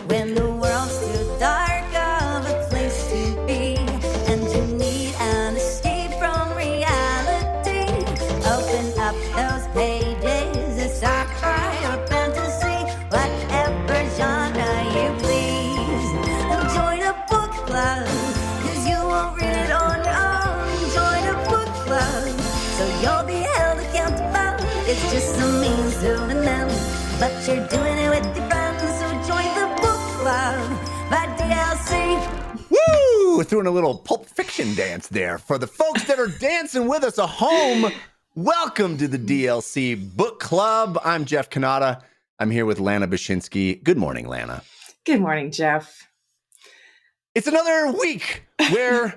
when the world's too dark of a place to be, and you need an escape from reality. Open up those pages, it's sci-fi or fantasy, whatever genre you please. And join a book club, 'cause you won't read it on your own. Join a book club, so you'll be held accountable. It's just a means to an end, but you're doing it with your friends. So join the book club by DLC. Woo! Throwing a little Pulp Fiction dance there. For the folks that are dancing with us at home, welcome to the DLC Book Club. I'm Jeff Kanata. I'm here with Lana Bashinsky. Good morning, Lana. Good morning, Jeff. It's another week where,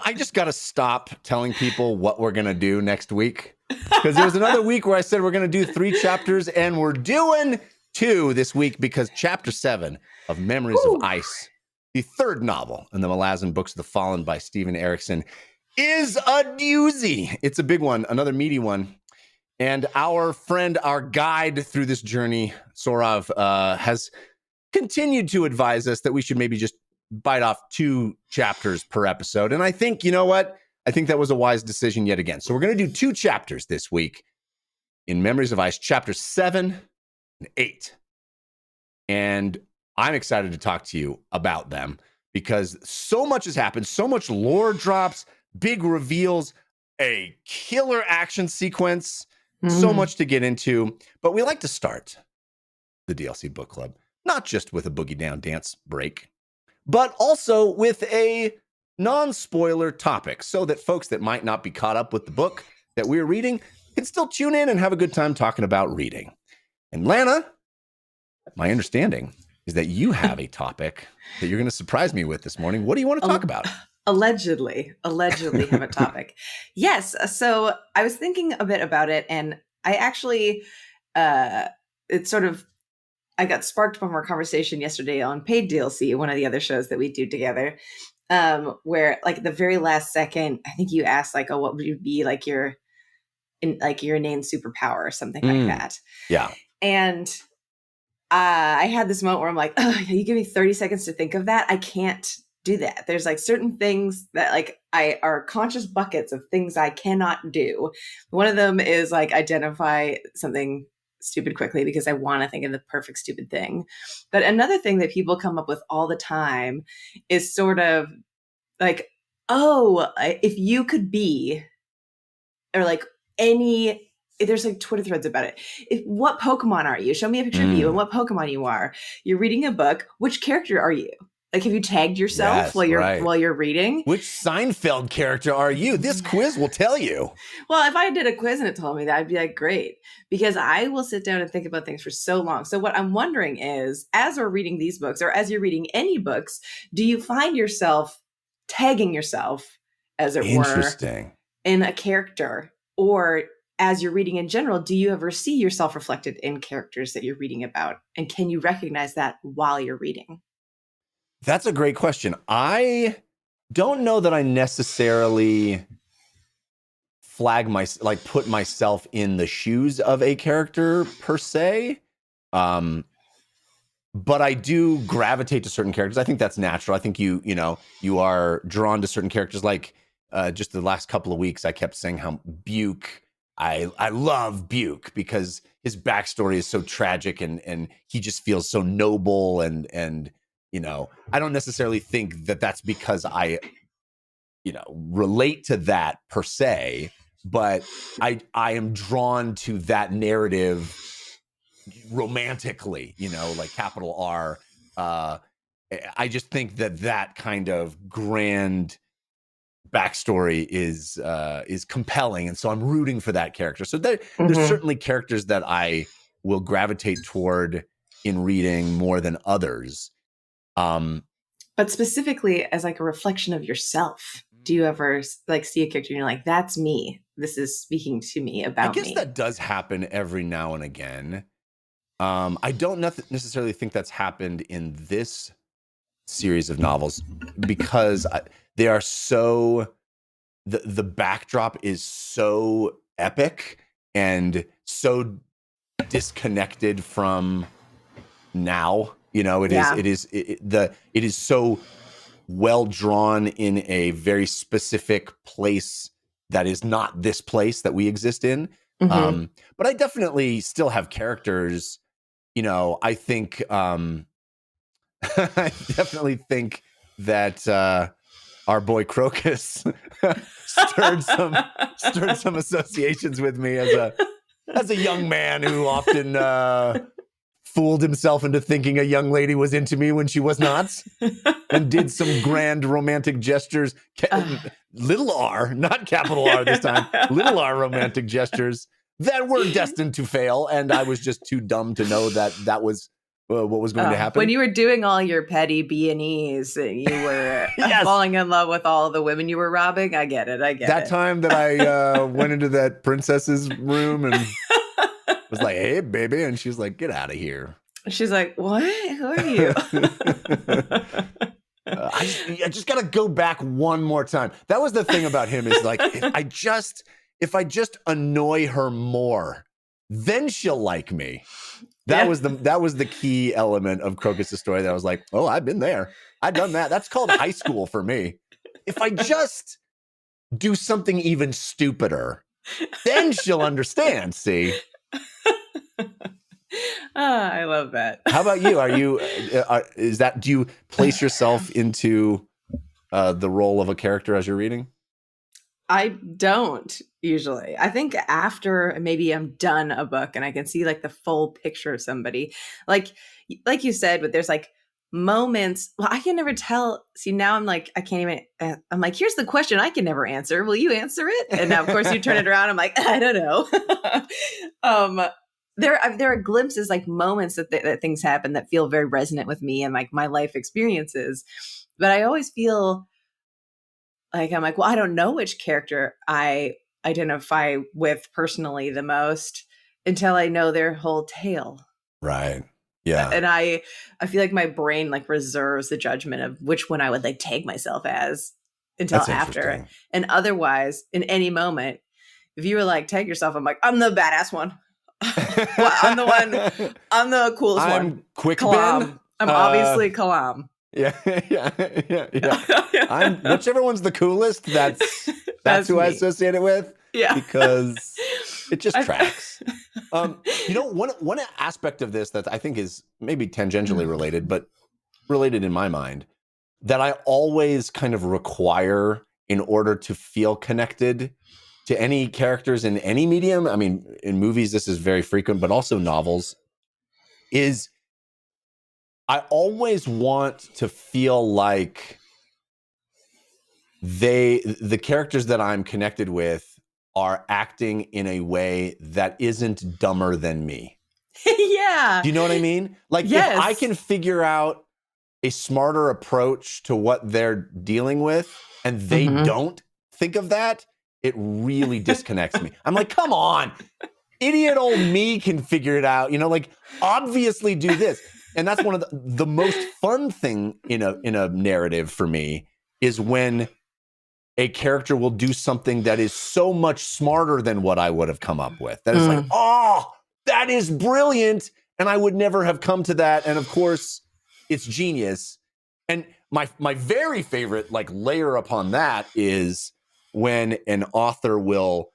I just got to stop telling people what we're going to do next week. Because there was another week where I said we're going to do 3 chapters, and we're doing 2 this week because chapter 7 of Memories of Ice, the 3rd novel in the Malazan Books of the Fallen by Steven Erikson, is a doozy. It's a big one, another meaty one. And our friend, our guide through this journey, Sorav, has continued to advise us that we should maybe just bite off 2 chapters per episode. And I think, you know what? I think that was a wise decision yet again. So we're going to do 2 chapters this week in Memories of Ice, chapters 7 and 8. And I'm excited to talk to you about them because so much has happened, so much lore drops, big reveals, a killer action sequence, so much to get into. But we like to start the DLC Book Club, not just with a boogie down dance break, but also with a non-spoiler topic so that folks that might not be caught up with the book that we're reading can still tune in and have a good time talking about reading. And Lana, my understanding is that you have a topic that you're going to surprise me with this morning. What do you want to talk about? Allegedly have a topic. Yes. So I was thinking a bit about it, and I actually, I got sparked from our conversation yesterday on paid DLC, one of the other shows that we do together, where like the very last second, I think you asked like, oh, what would be like your inane superpower or something like that. Yeah. And I had this moment where I'm like, oh, you give me 30 seconds to think of that. I can't do that. There's like certain things that like are conscious buckets of things I cannot do. One of them is like identify something stupid quickly because I want to think of the perfect stupid thing. But another thing that people come up with all the time is sort of like, oh, if you could be, or like there's like Twitter threads about it. What Pokemon are you? Show me a picture of you and what Pokemon you are. You're reading a book. Which character are you? Like, have you tagged yourself while you're reading? Which Seinfeld character are you? This quiz will tell you. Well, if I did a quiz and it told me that, I'd be like, great, because I will sit down and think about things for so long. So what I'm wondering is, as we're reading these books, or as you're reading any books, do you find yourself tagging yourself, as it were, in a character? Or as you're reading in general, do you ever see yourself reflected in characters that you're reading about? And can you recognize that while you're reading? That's a great question. I don't know that I necessarily put myself in the shoes of a character per se. But I do gravitate to certain characters. I think that's natural. I think you are drawn to certain characters. Like just the last couple of weeks, I kept saying how Buke, I love Buke because his backstory is so tragic and he just feels so noble and I don't necessarily think that that's because I, relate to that per se, but I am drawn to that narrative romantically, like capital R. I just think that kind of grand backstory is compelling, and so I'm rooting for that character. So there's certainly characters that I will gravitate toward in reading more than others. But specifically as like a reflection of yourself, do you ever like see a character and you're like, that's me, this is speaking to me about me? I guess that does happen every now and again. I don't necessarily think that's happened in this series of novels because they are so, the backdrop is so epic and so disconnected from now. It is so well drawn in a very specific place that is not this place that we exist in. Mm-hmm. But I definitely still have characters. I think I definitely think that our boy Crocus stirred some associations with me as a young man who often fooled himself into thinking a young lady was into me when she was not, and did some grand romantic gestures. Little R, not capital R this time. Little R romantic gestures that were destined to fail, and I was just too dumb to know that was what was going to happen. When you were doing all your petty B&Es, you were Yes. falling in love with all the women you were robbing. I get it. That time that I went into that princess's room and was like, "Hey, baby," and she was like, "Get out of here." She's like, "What? Who are you?" I just got to go back one more time. That was the thing about him, is like, if I just annoy her more, then she'll like me. That was the key element of Crocus's story that I was like, oh, I've been there. I've done that. That's called high school for me. If I just do something even stupider, then she'll understand. See? I love that. How about you? Are you, do you place yourself into the role of a character as you're reading? I don't usually. I think after maybe I'm done a book and I can see like the full picture of somebody, like you said, but there's like moments. Well, I can never tell. See, now I'm like, I can't even, I'm like, here's the question I can never answer. Will you answer it? And now, of course, you turn it around. I'm like, I don't know. There are glimpses, like moments that things happen that feel very resonant with me and like my life experiences. But I always feel like, I'm like, well, I don't know which character I identify with personally the most until I know their whole tale. Right. Yeah. And I feel like my brain like reserves the judgment of which one I would like tag myself as until That's after. And otherwise, in any moment, if you were like, tag yourself, I'm like, I'm the badass one. Well, I'm the coolest one. I'm Quick Kalam. Ben. I'm obviously Kalam. Yeah. I'm whichever one's the coolest. That's who me. I associate it with. Yeah, because it just tracks. One aspect of this that I think is maybe tangentially related, but related in my mind, that I always kind of require in order to feel connected to any characters in any medium. I mean, in movies, this is very frequent, but also novels, is I always want to feel like the characters that I'm connected with are acting in a way that isn't dumber than me. Yeah. Do you know what I mean? Like, yes. If I can figure out a smarter approach to what they're dealing with and they don't think of that, it really disconnects me. I'm like, come on, idiot old me can figure it out. Like, obviously do this. And that's one of the most fun thing in a narrative for me is when a character will do something that is so much smarter than what I would have come up with. That is like, oh, that is brilliant. And I would never have come to that. And of course, it's genius. And my very favorite like layer upon that is when an author will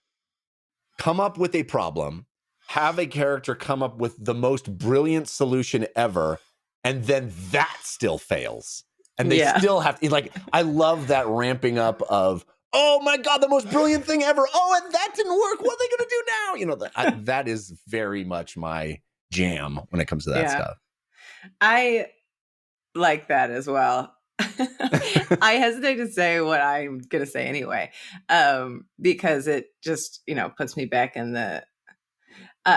come up with a problem, have a character come up with the most brilliant solution ever, and then that still fails. And they still have to, like, I love that ramping up of, oh my God, the most brilliant thing ever. Oh, and that didn't work. What are they going to do now? That is very much my jam when it comes to that stuff. I like that as well. I hesitate to say what I'm going to say anyway, because it just, puts me back in the,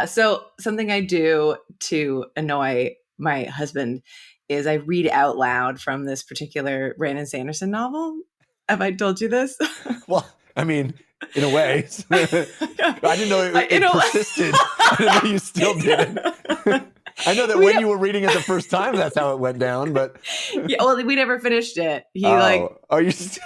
so something I do to annoy my husband is I read out loud from this particular Brandon Sanderson novel. Have I told you this? Well, I mean, in a way. I didn't know it persisted. I didn't know you still did it. I know that when you were reading it the first time, that's how it went down. But yeah, well, we never finished it. Are you still?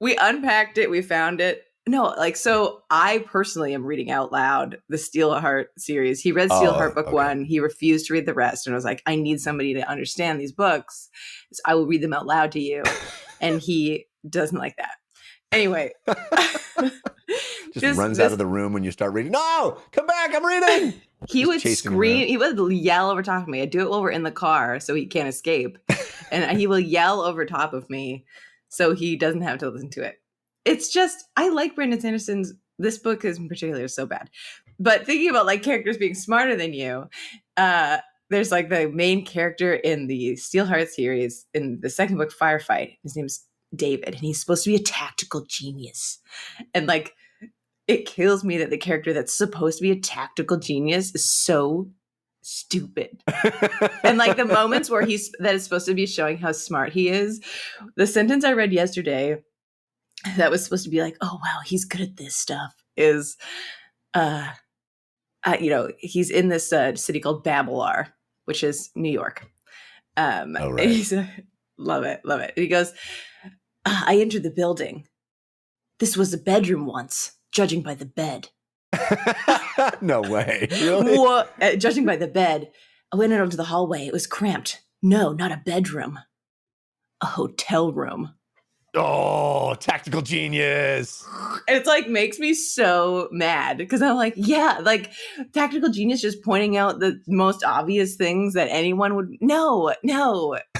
We unpacked it. We found it. No, like, so I personally am reading out loud the Steelheart series. He read Steelheart book okay. 1. He refused to read the rest. And I was like, I need somebody to understand these books. So I will read them out loud to you. And he doesn't like that. Anyway. Just runs out of the room when you start reading. No, come back. I'm reading. He would scream. He would yell over top of me. I do it while we're in the car so he can't escape. And he will yell over top of me so he doesn't have to listen to it. It's just, I like Brandon Sanderson's, this book is in particular so bad. But thinking about like characters being smarter than you, there's like the main character in the Steelheart series in the second book, Firefight. His name's David, and he's supposed to be a tactical genius. And like, it kills me that the character that's supposed to be a tactical genius is so stupid. And like the moments where that is supposed to be showing how smart he is. The sentence I read yesterday that was supposed to be like, oh wow, he's good at this stuff is, he's in this city called Babelar, which is New York. And he's love it. And he goes, I entered the building. This was a bedroom once, judging by the bed. No way. Really? Well, judging by the bed, I went out into the hallway. It was cramped. No, not a bedroom. A hotel room. Oh, tactical genius. It's like makes me so mad because I'm like, yeah, like tactical genius just pointing out the most obvious things that anyone would. No.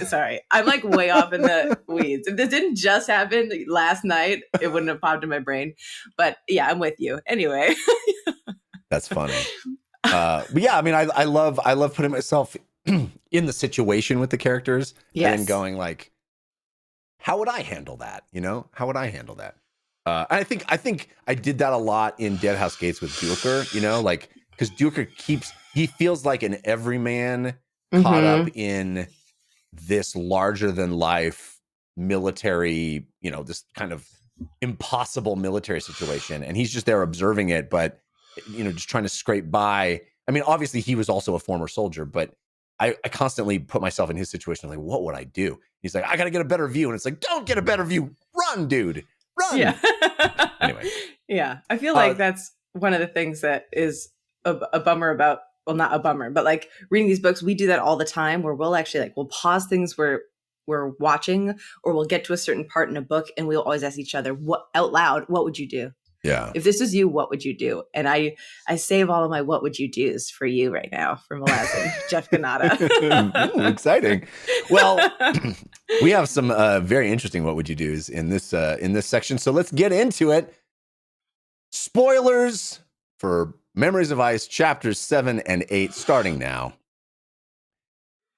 Sorry. I'm like way off in the weeds. If this didn't just happen last night, it wouldn't have popped in my brain. But yeah, I'm with you. Anyway. That's funny. But yeah, I mean, I love putting myself in the situation with the characters and going like, how would I handle that? You know, how would I handle that? And I think I did that a lot in Deadhouse Gates with Duker, you know, like, because Duker he feels like an everyman caught up in this larger than life military, you know, this kind of impossible military situation. And he's just there observing it, but, you know, just trying to scrape by. I mean, obviously he was also a former soldier, but I constantly put myself in his situation. Like, what would I do? He's like, I got to get a better view. And it's like, don't get a better view. Run, dude. Run. Yeah. Anyway. Yeah. I feel like that's one of the things that is a bummer about, well, not a bummer, but like reading these books, we do that all the time where we'll actually we'll pause things we're watching, or we'll get to a certain part in a book and we'll always ask each other out loud, what would you do? Yeah. If this was you, what would you do? And I save all of my what would you do's for you right now from Malazan, Jeff Ganata. Exciting. Well, we have some very interesting what would you do's in this section. So let's get into it. Spoilers for Memories of Ice, chapters 7 and 8, starting now.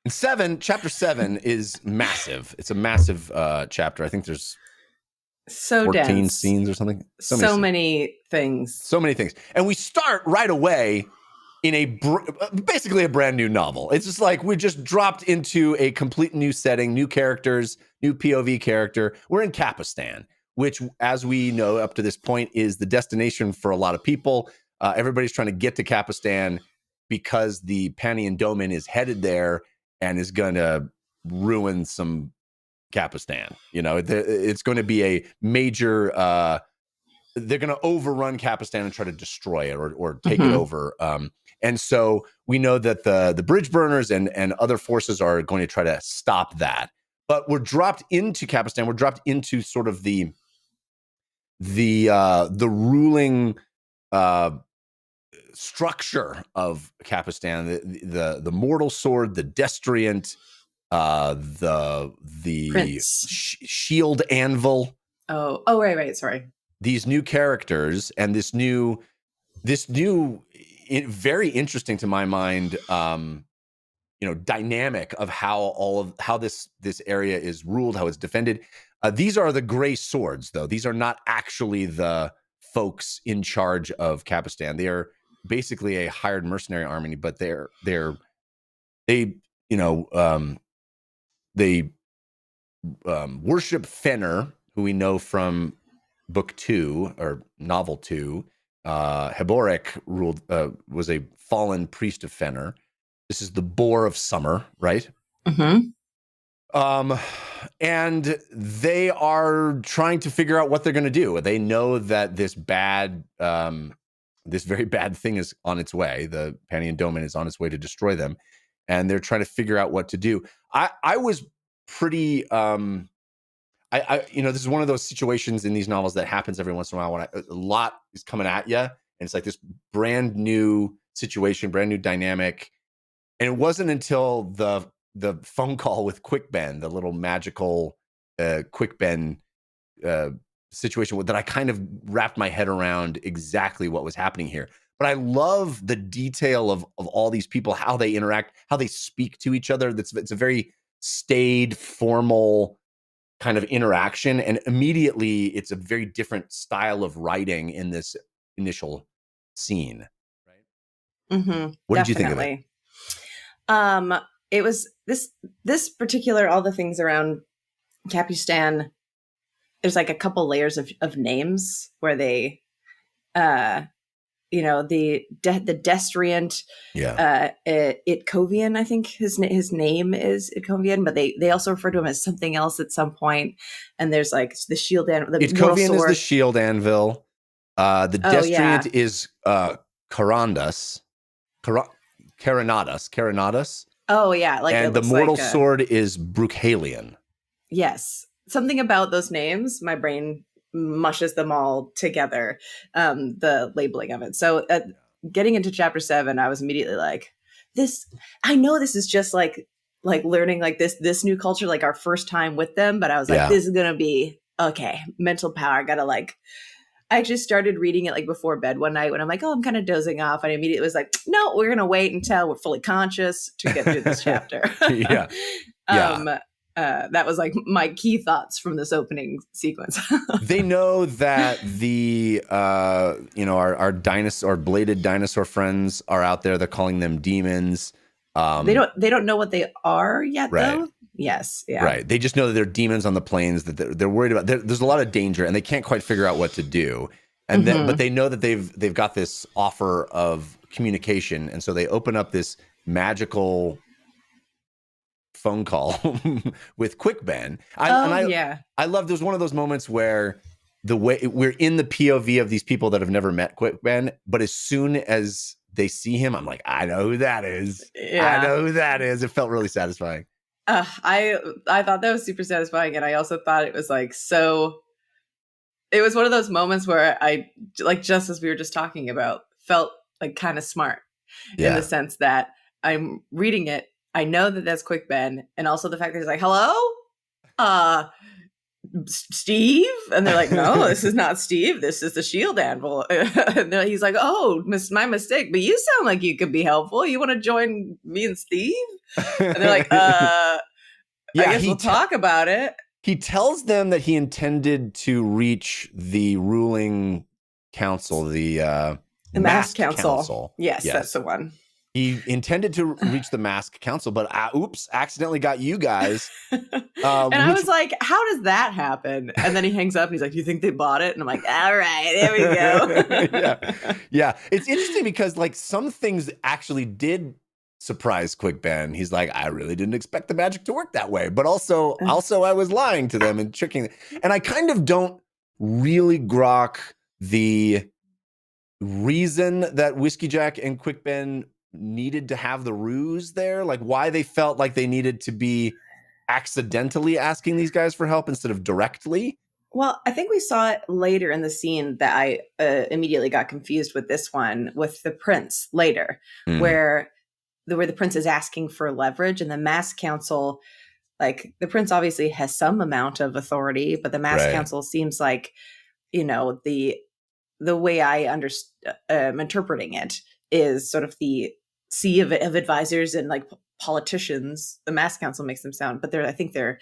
And chapter 7 is massive. It's a massive chapter. I think there's 14 dense. scenes or something. So many things. And we start right away in basically a brand new novel. It's just like we just dropped into a complete new setting, new characters, new POV character. We're in Kapustan, which, as we know up to this point, is the destination for a lot of people. Everybody's trying to get to Kapustan because the Panian Domin is headed there and is going to ruin some Kapustan. You know, it's going to be a major they're going to overrun Kapustan and try to destroy it or take it over. And so we know that the Bridgeburners and other forces are going to try to stop that. But we're dropped into Kapustan. We're dropped into sort of the ruling structure of Kapustan, the mortal sword, the destriant, the shield anvil. Oh, right. Sorry. These new characters and this new, very interesting to my mind, dynamic of how this area is ruled, how it's defended. These are the gray swords, though. These are not actually the folks in charge of Kapustan. They are basically a hired mercenary army, but they worship Fenner, who we know from book 2 or novel 2. Heboric was a fallen priest of Fenner. This is the boar of summer, right? Mm-hmm. And they are trying to figure out what they're going to do. They know that this very bad thing is on its way. The Panion Doman is on its way to destroy them, and they're trying to figure out what to do. I was pretty, this is one of those situations in these novels that happens every once in a while when a lot is coming at you, and it's like this brand new situation, brand new dynamic. And it wasn't until the phone call with Quick Ben, the little magical Quick Ben situation, that I kind of wrapped my head around exactly what was happening here. But I love the detail of all these people, how they interact, how they speak to each other. It's a very staid, formal kind of interaction. And immediately it's a very different style of writing in this initial scene. Right? Mm-hmm, what did you think of it? It was this particular, all the things around Kapustan, there's like a couple layers of names where they, the Destriant, Itkovian, I think his name is Itkovian, but they also refer to him as something else at some point. And there's like the shield anvil. Itkovian is the shield anvil. The Destriant is Caranadas. Oh yeah, and the mortal sword is Bruchalion. Yes, something about those names, my brain mushes them all together. The labeling of it. So, getting into chapter 7, I was immediately like, "This." I know this is just like learning like this new culture, like our first time with them. But I was like, "This is gonna be okay." Mental power. I gotta I just started reading it like before bed one night when I'm like, oh, I'm kind of dozing off. And I immediately was like, no, we're going to wait until we're fully conscious to get through this chapter. That was like my key thoughts from this opening sequence. They know that the, our bladed dinosaur friends are out there. They're calling them demons. They don't know what they are yet, though. Yes. Yeah. Right. They just know that they're demons on the plains, that they're worried about. There's a lot of danger, and they can't quite figure out what to do. And but they know that they've got this offer of communication, and so they open up this magical phone call with Quick Ben. I love. There's one of those moments where the way we're in the POV of these people that have never met Quick Ben, but as soon as they see him, I'm like, I know who that is. Yeah. I know who that is. It felt really satisfying. I thought that was super satisfying, and I also thought it was like so. It was one of those moments where I, like, just as we were just talking about, felt like kind of smart in the sense that I'm reading it. I know that that's Quick Ben, and also the fact that he's like, "Hello, Steve," and they're like, "No, this is not Steve. This is the shield anvil." And he's like, "Oh, my mistake. But you sound like you could be helpful. You want to join me and Steve?" And they're like, I guess we'll talk about it. He tells them that he intended to reach the ruling council, the mask council. Yes, that's the one. He intended to reach the mask council, but accidentally got you guys. I was like, how does that happen? And then he hangs up and he's like, "You think they bought it?" And I'm like, all right, there we go. Yeah. It's interesting because like some things actually did surprise Quick Ben. He's like, I really didn't expect the magic to work that way, but also I was lying to them and tricking them. And I kind of don't really grok the reason that Whiskey Jack and Quick Ben needed to have the ruse there, like why they felt like they needed to be accidentally asking these guys for help instead of directly. Well, I think we saw it later in the scene that I immediately got confused with this one with the prince later, where the prince is asking for leverage, and the mask council, like the prince obviously has some amount of authority, but the mask council seems like, the way I am interpreting it is sort of the sea of advisors and like politicians. The mask council makes them sound, but I think they're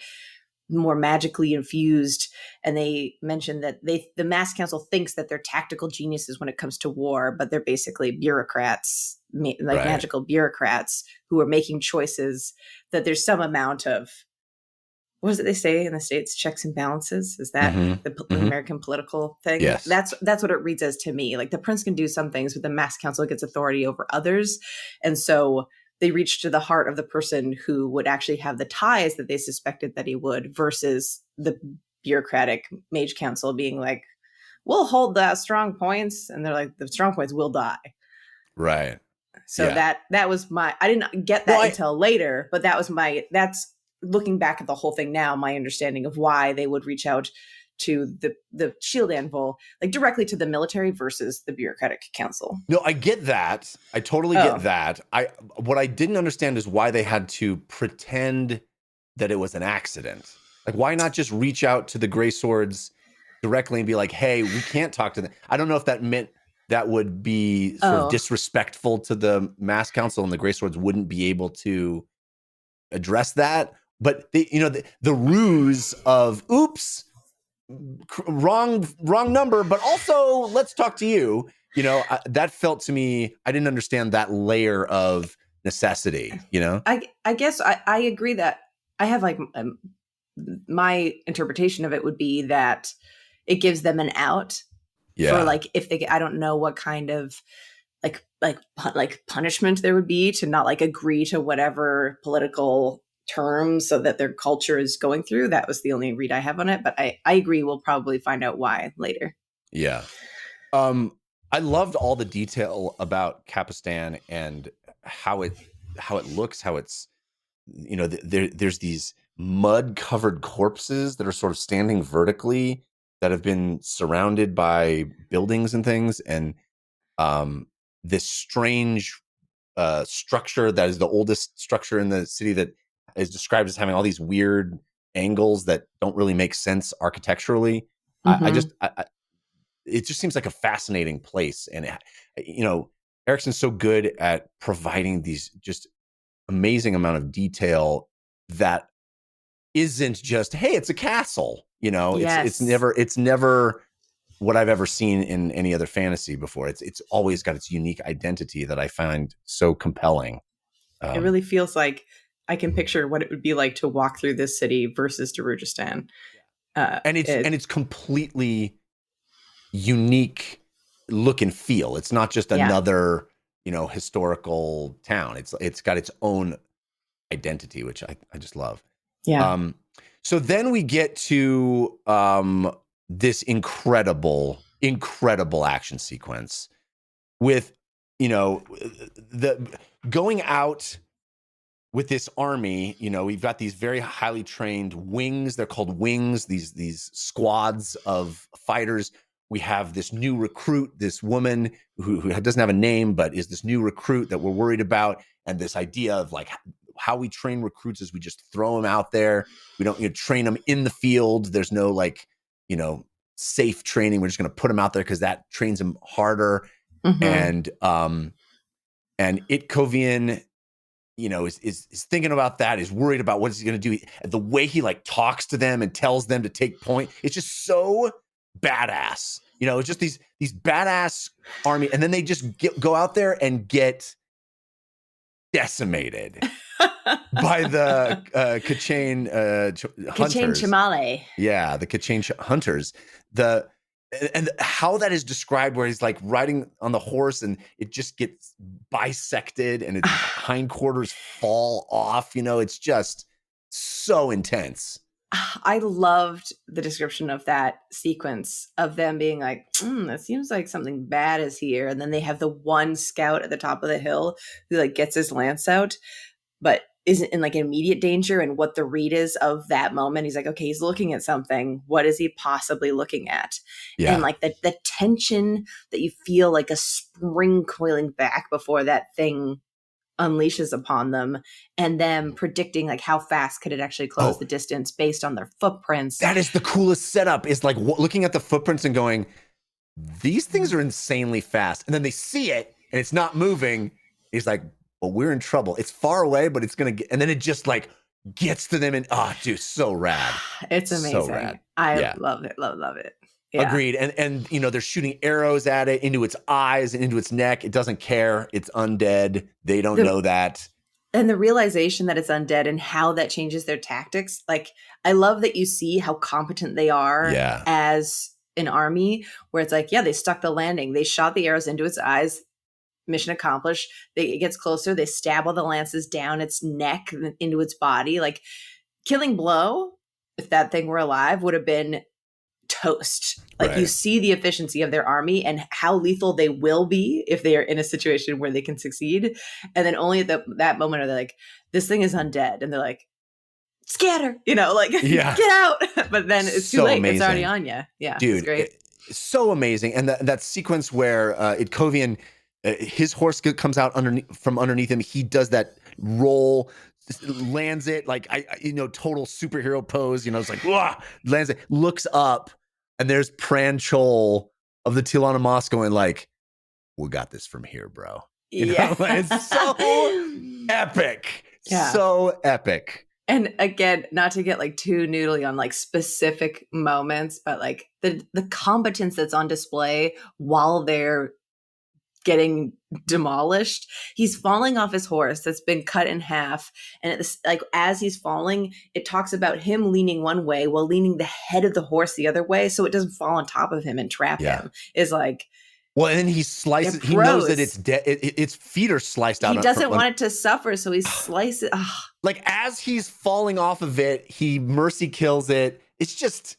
more magically infused. And they mentioned that the mask council thinks that they're tactical geniuses when it comes to war, but they're basically bureaucrats, magical bureaucrats who are making choices, that there's some amount of, what is it they say in the States? Checks and balances. Is that the American political thing? Yes. That's what it reads as to me. Like the prince can do some things, but the mask council gets authority over others. And so they reach to the heart of the person who would actually have the ties that they suspected that he would, versus the bureaucratic mage council being like, we'll hold the strong points. And they're like, the strong points will die. Right. So Yeah. that was I didn't get that until later, but that's looking back at the whole thing now, my understanding of why they would reach out to the shield anvil, like directly to the military versus the bureaucratic council. No, I get that. I totally get that. What I didn't understand is why they had to pretend that it was an accident. Like, why not just reach out to the Gray Swords directly and be like, hey, we can't talk to them. I don't know if that meant that would be sort of disrespectful to the Mass Council, and the Gray Swords wouldn't be able to address that. But they, the ruse of, oops, wrong number, but also let's talk to you. That felt to me, I didn't understand that layer of necessity. I guess I agree that I have like my interpretation of it would be that it gives them an out for like, if they, I don't know what kind of like punishment there would be to not like agree to whatever political terms so that their culture is going through. That was the only read I have on it, but I agree. We'll probably find out why later. Yeah. I loved all the detail about Kapustan and how it looks, how it's, there's these mud covered corpses that are sort of standing vertically that have been surrounded by buildings and things. And this strange structure that is the oldest structure in the city that is described as having all these weird angles that don't really make sense architecturally. Mm-hmm. It just seems like a fascinating place. And, Erikson's so good at providing these just amazing amount of detail that isn't just, hey, it's a castle. Yes. It's never what I've ever seen in any other fantasy before. It's always got its unique identity that I find so compelling. It really feels like I can picture what it would be like to walk through this city versus Darujistan. And it's completely unique look and feel. It's not just another, historical town. It's got its own identity, which I just love. Yeah. So then we get to this incredible action sequence with, the going out with this army. We've got these very highly trained wings. They're called wings, these squads of fighters. We have this new recruit, this woman who doesn't have a name, but is this new recruit that we're worried about. And this idea of like how we train recruits is we just throw them out there. We don't train them in the field. There's no safe training. We're just going to put them out there because that trains them harder. Mm-hmm. And Itkovian, is thinking about that, is worried about what he's going to do. The way he like talks to them and tells them to take point, it's just so badass. It's just these badass army, and then they just go out there and get decimated by the Kachane hunters. Kachane Chamale. Yeah, the Kachane hunters. And how that is described, where he's like riding on the horse and it just gets bisected and its hindquarters fall off. It's just so intense. I loved the description of that sequence of them being like, it seems like something bad is here. And then they have the one scout at the top of the hill who like gets his lance out, but isn't in like immediate danger. And what the read is of that moment, he's like, okay, he's looking at something. What is he possibly looking at? Yeah. And like the tension that you feel like a spring coiling back before that thing unleashes upon them, and them predicting like how fast could it actually close the distance based on their footprints. That is the coolest setup, is like looking at the footprints and going, these things are insanely fast. And then they see it and it's not moving. He's like, well, we're in trouble. It's far away, but it's going to get, and then it just like gets to them and, dude, so rad. It's amazing. So rad. I love it. Love it. Yeah. Agreed. And they're shooting arrows at it, into its eyes and into its neck. It doesn't care. It's undead. They don't know that. And the realization that it's undead and how that changes their tactics. Like, I love that you see how competent they are as an army, where it's like, they stuck the landing. They shot the arrows into its eyes. mission accomplished. It gets closer. They stab all the lances down its neck and into its body. Like killing blow, if that thing were alive, would have been toast. Like you see the efficiency of their army and how lethal they will be if they are in a situation where they can succeed. And then only at that moment are they like, this thing is undead. And they're like, scatter, get out. But then it's too late. Amazing. It's already on you. Yeah, dude, it's great. So amazing. And that sequence where Itkovian, his horse comes out from underneath him. He does that roll, lands it like total superhero pose. It's like lands it, looks up, and there's Pran Chol of the Tilana Moscow, and like, we got this from here, bro. It's so epic. Yeah. So epic. And again, not to get like too noodly on like specific moments, but like the competence that's on display while they're getting demolished. He's falling off his horse that's been cut in half, and as he's falling, it talks about him leaning one way while leaning the head of the horse the other way, so it doesn't fall on top of him and trap him. Is like. Well, and then he slices. He knows that it's dead. Its feet are sliced out. He doesn't want it to suffer, so he slices. Like as he's falling off of it, he mercy kills it. It's just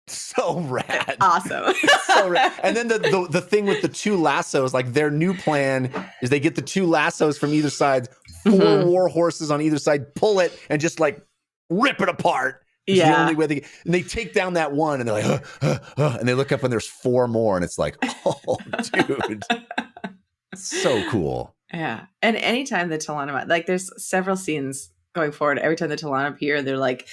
so rad. Awesome. So rad. And then the thing with the two lassos, like their new plan is they get the two lassos from either side, 4 war horses on either side, pull it, and just like rip it apart. It's the only way they take down that one, and they're like, and they look up and there's 4 more, and it's like, oh, dude, so cool. Yeah, and anytime the Tilana, like, there's several scenes going forward. Every time the Tilana appear, they're like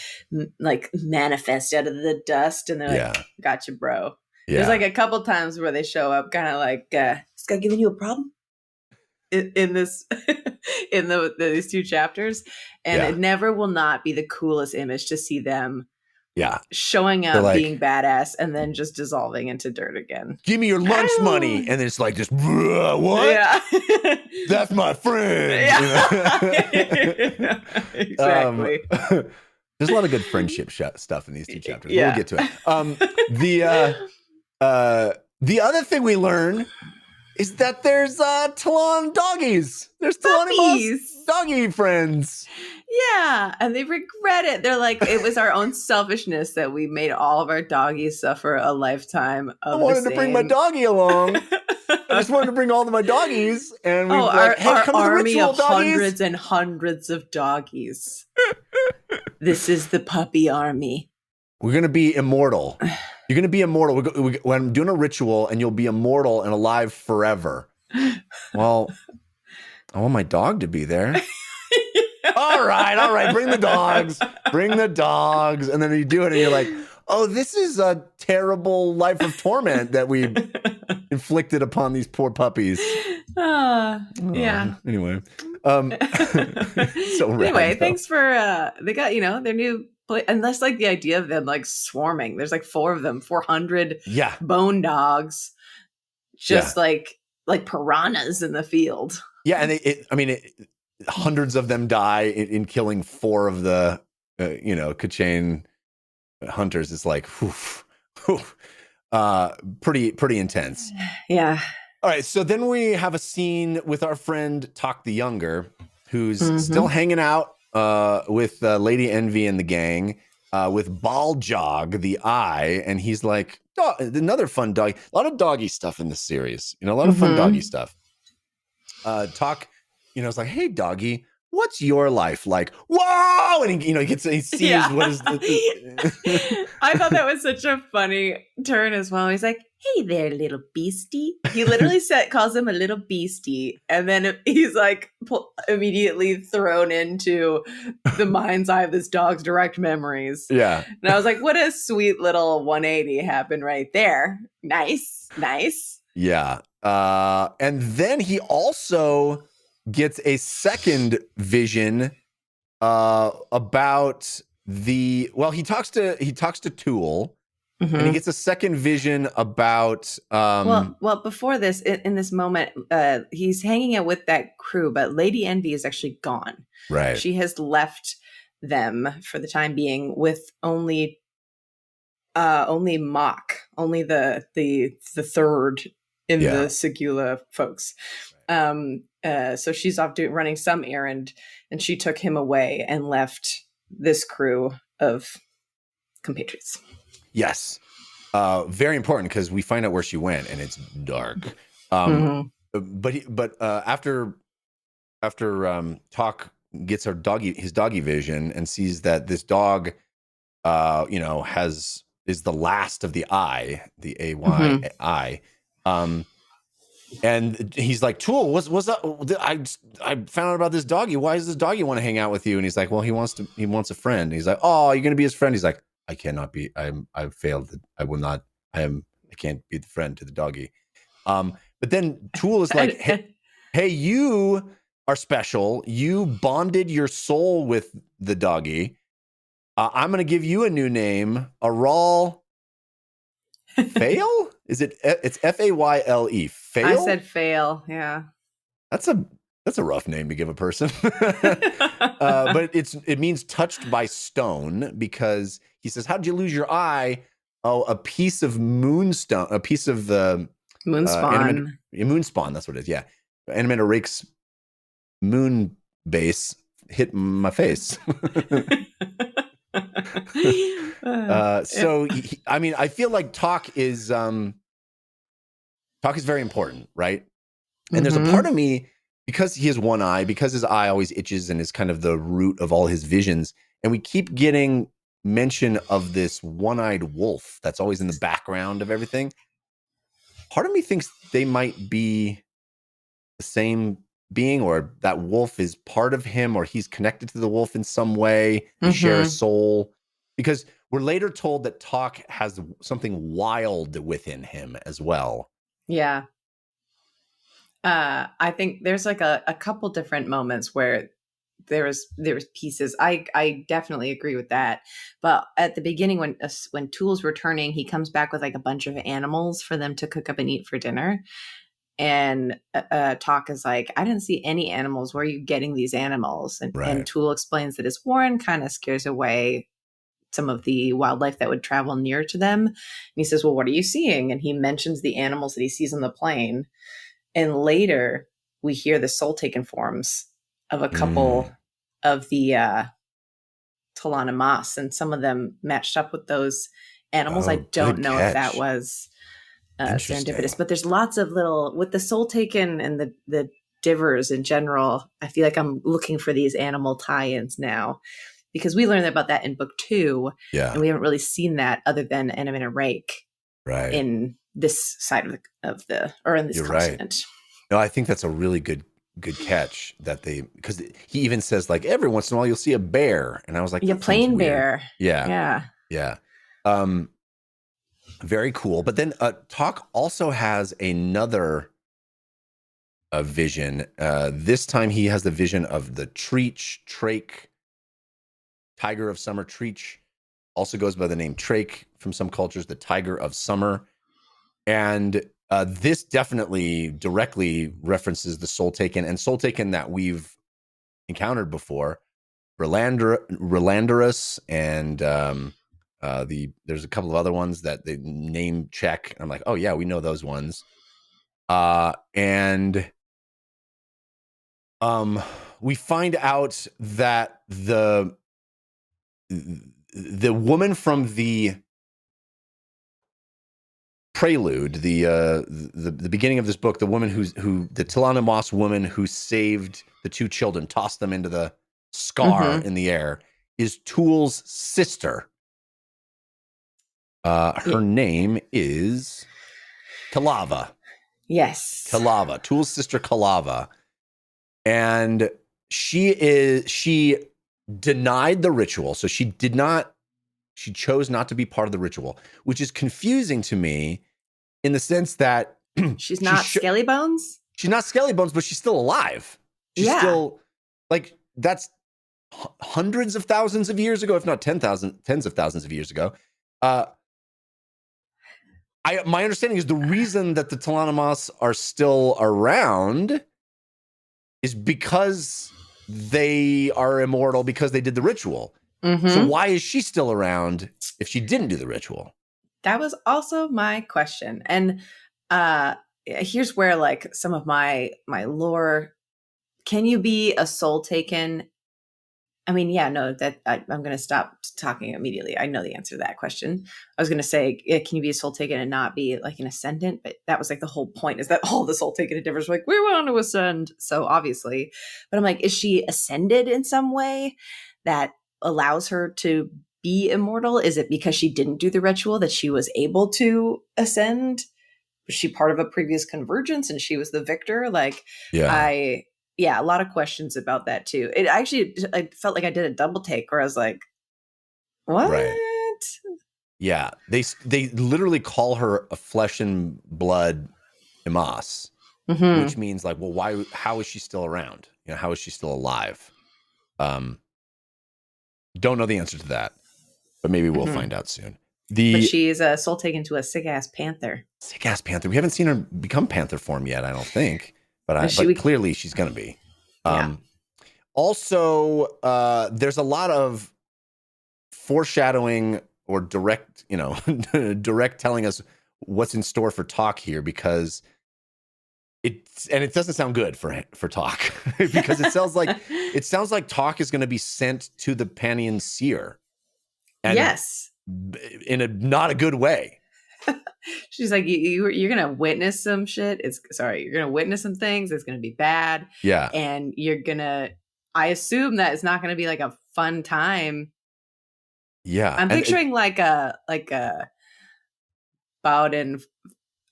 manifest out of the dust, and they're like, "Gotcha, bro." Yeah. There's like a couple times where they show up, kind of like, "This guy giving you a problem?" In this in these 2 chapters, and it never will not be the coolest image to see them showing up, like, being badass, and then just dissolving into dirt again. Give me your lunch money, and it's like just what? That's my friend. Exactly. There's a lot of good friendship stuff in these 2 chapters. We'll get to it. The other thing we learn is that there's Talon doggies. There's Talon doggy friends. Yeah, and they regret it. They're like, it was our own selfishness that we made all of our doggies suffer a lifetime of I wanted to bring my doggy along. I just wanted to bring all of my doggies. And we our army of hundreds and hundreds of doggies. This is the puppy army. We're going to be immortal. You're going to be immortal. I'm doing a ritual, and you'll be immortal and alive forever. Well, I want my dog to be there. All right. Bring the dogs. And then you do it, and you're like, oh, this is a terrible life of torment that we inflicted upon these poor puppies. Yeah. Anyway. So anyway, thanks for, they got, their new... And that's like the idea of them like swarming. There's like 4 of them, 400 bone dogs, just like piranhas in the field. Yeah, and hundreds of them die in killing 4 of the Kachin hunters. It's like, pretty intense. Yeah. All right, so then we have a scene with our friend Tok the Younger, who's still hanging out with Lady Envy and the gang, with Baljog the Eye, and he's like, another fun dog. A lot of doggy stuff in this series, a lot of fun doggy stuff. Tok, is like, hey, doggy, what's your life like? Whoa! And he sees what is. I thought that was such a funny turn as well. He's like, hey there, little beastie. He literally calls him a little beastie. And then he's like immediately thrown into the mind's eye of this dog's direct memories. Yeah. And I was like, what a sweet little 180 happened right there. Nice. Yeah. And then he also gets a second vision about he talks to Tool. And he gets a second vision about well before this, in this moment, he's hanging out with that crew, but Lady Envy is actually gone. Right. She has left them for the time being with only Mock, only the third in the Segula folks. So she's off running some errand, and she took him away and left this crew of compatriots. Yes. Very important because we find out where she went and it's dark. But after Talk gets his doggy vision and sees that this dog, is the last of the eye, the AY. And he's like, Tool, what's up? I found out about this doggy. Why does this doggy want to hang out with you? And he's like, well, he wants a friend. And he's like, oh, you're going to be his friend. He's like, I cannot be. I've failed. I will not. I can't be the friend to the doggy. But then Tool is like, hey, you are special. You bonded your soul with the doggy. I'm going to give you a new name, Aral Fail? Is it? It's Fayle. Fail. I said fail. Yeah. That's a rough name to give a person. But it means touched by stone because he says, how'd you lose your eye? Oh, a piece of moonstone, a piece of the moonspawn. Moonspawn, that's what it is. Yeah. Animator Rake's moon base hit my face. So I feel like Talk is very important, right? And there's a part of me, because he has one eye, because his eye always itches and is kind of the root of all his visions, and we keep getting mention of this one-eyed wolf that's always in the background of everything. Part of me thinks they might be the same being, or that wolf is part of him, or he's connected to the wolf in some way. They share a soul, because we're later told that Talk has something wild within him as well. Yeah. I think there's like a couple different moments where there was pieces. I definitely agree with that. But at the beginning, when Tool's returning, he comes back with like a bunch of animals for them to cook up and eat for dinner. And Talk is like, I didn't see any animals. Where are you getting these animals? And Tool explains that his warren kind of scares away some of the wildlife that would travel near to them. And he says, well, what are you seeing? And he mentions the animals that he sees on the plane. And later we hear the soul taken forms of a couple of the Talana Mas, and some of them matched up with those animals. I don't know if that was serendipitous, but there's lots of little, with the soul taken and the divers in general. I feel like I'm looking for these animal tie-ins now, because we learned about that in book 2. Yeah. And we haven't really seen that other than Animator Rake in this side of the or in this You're continent. Right. No, I think that's a really good catch, that because he even says, like, every once in a while you'll see a bear. And I was like, yeah, plain bear. Yeah. Very cool. But then Talk also has another vision. This time he has the vision of the Trake, Tiger of Summer. Treech also goes by the name Trake from some cultures, the Tiger of Summer. And this definitely directly references the Soul Taken, and Soul Taken that we've encountered before. Relanderus, and there's a couple of other ones that they name check. I'm like, oh yeah, we know those ones. And we find out that the woman from the prelude, the beginning of this book, the woman the Talana Mas woman who saved the 2 children, tossed them into the scar in the air, is Tool's sister. Her name is Kalava. Yes. Kalava, Tool's sister Kalava. And she denied the ritual. So she chose not to be part of the ritual, which is confusing to me in the sense that she's not Skelly Bones. She's not Skelly Bones, but she's still alive. She's still, like, that's hundreds of thousands of years ago, if not tens of thousands of years ago. My understanding is the reason that the Talana Mas are still around is because they are immortal, because they did the ritual. So why is she still around if she didn't do the ritual? That was also my question. And here's where like some of my lore. Can you be a soul taken? I mean, yeah, no, that I'm going to stop talking immediately. I know the answer to that question. I was going to say, can you be a soul taken and not be like an ascendant? But that was like the whole point, is that all the soul taken differs. Like, we want to ascend. So obviously, but I'm like, is she ascended in some way that allows her to be immortal? Is it because she didn't do the ritual that she was able to ascend? Was she part of a previous convergence and she was the victor? Like, Yeah. yeah, a lot of questions about that too. I felt like I did a double take where I was like, what? Right. Yeah. They literally call her a flesh and blood Imas, Mm-hmm. which means like, well, how is she still around? You know, how is she still alive? Don't know the answer to that, but maybe we'll find out soon. But she's a soul taken to a sick ass panther. Sick ass panther. We haven't seen her become panther form yet, I don't think. But clearly she's going to be. Yeah. Also, there's a lot of foreshadowing or direct telling us what's in store for Talk here, because it doesn't sound good for Talk because it sounds like Talk is going to be sent to the Panian Seer. And yes. In a not a good way. She's like, you're gonna witness some shit. You're gonna witness some things. It's gonna be bad. Yeah. And I assume that it's not gonna be like a fun time. Yeah. I'm picturing like a Bowden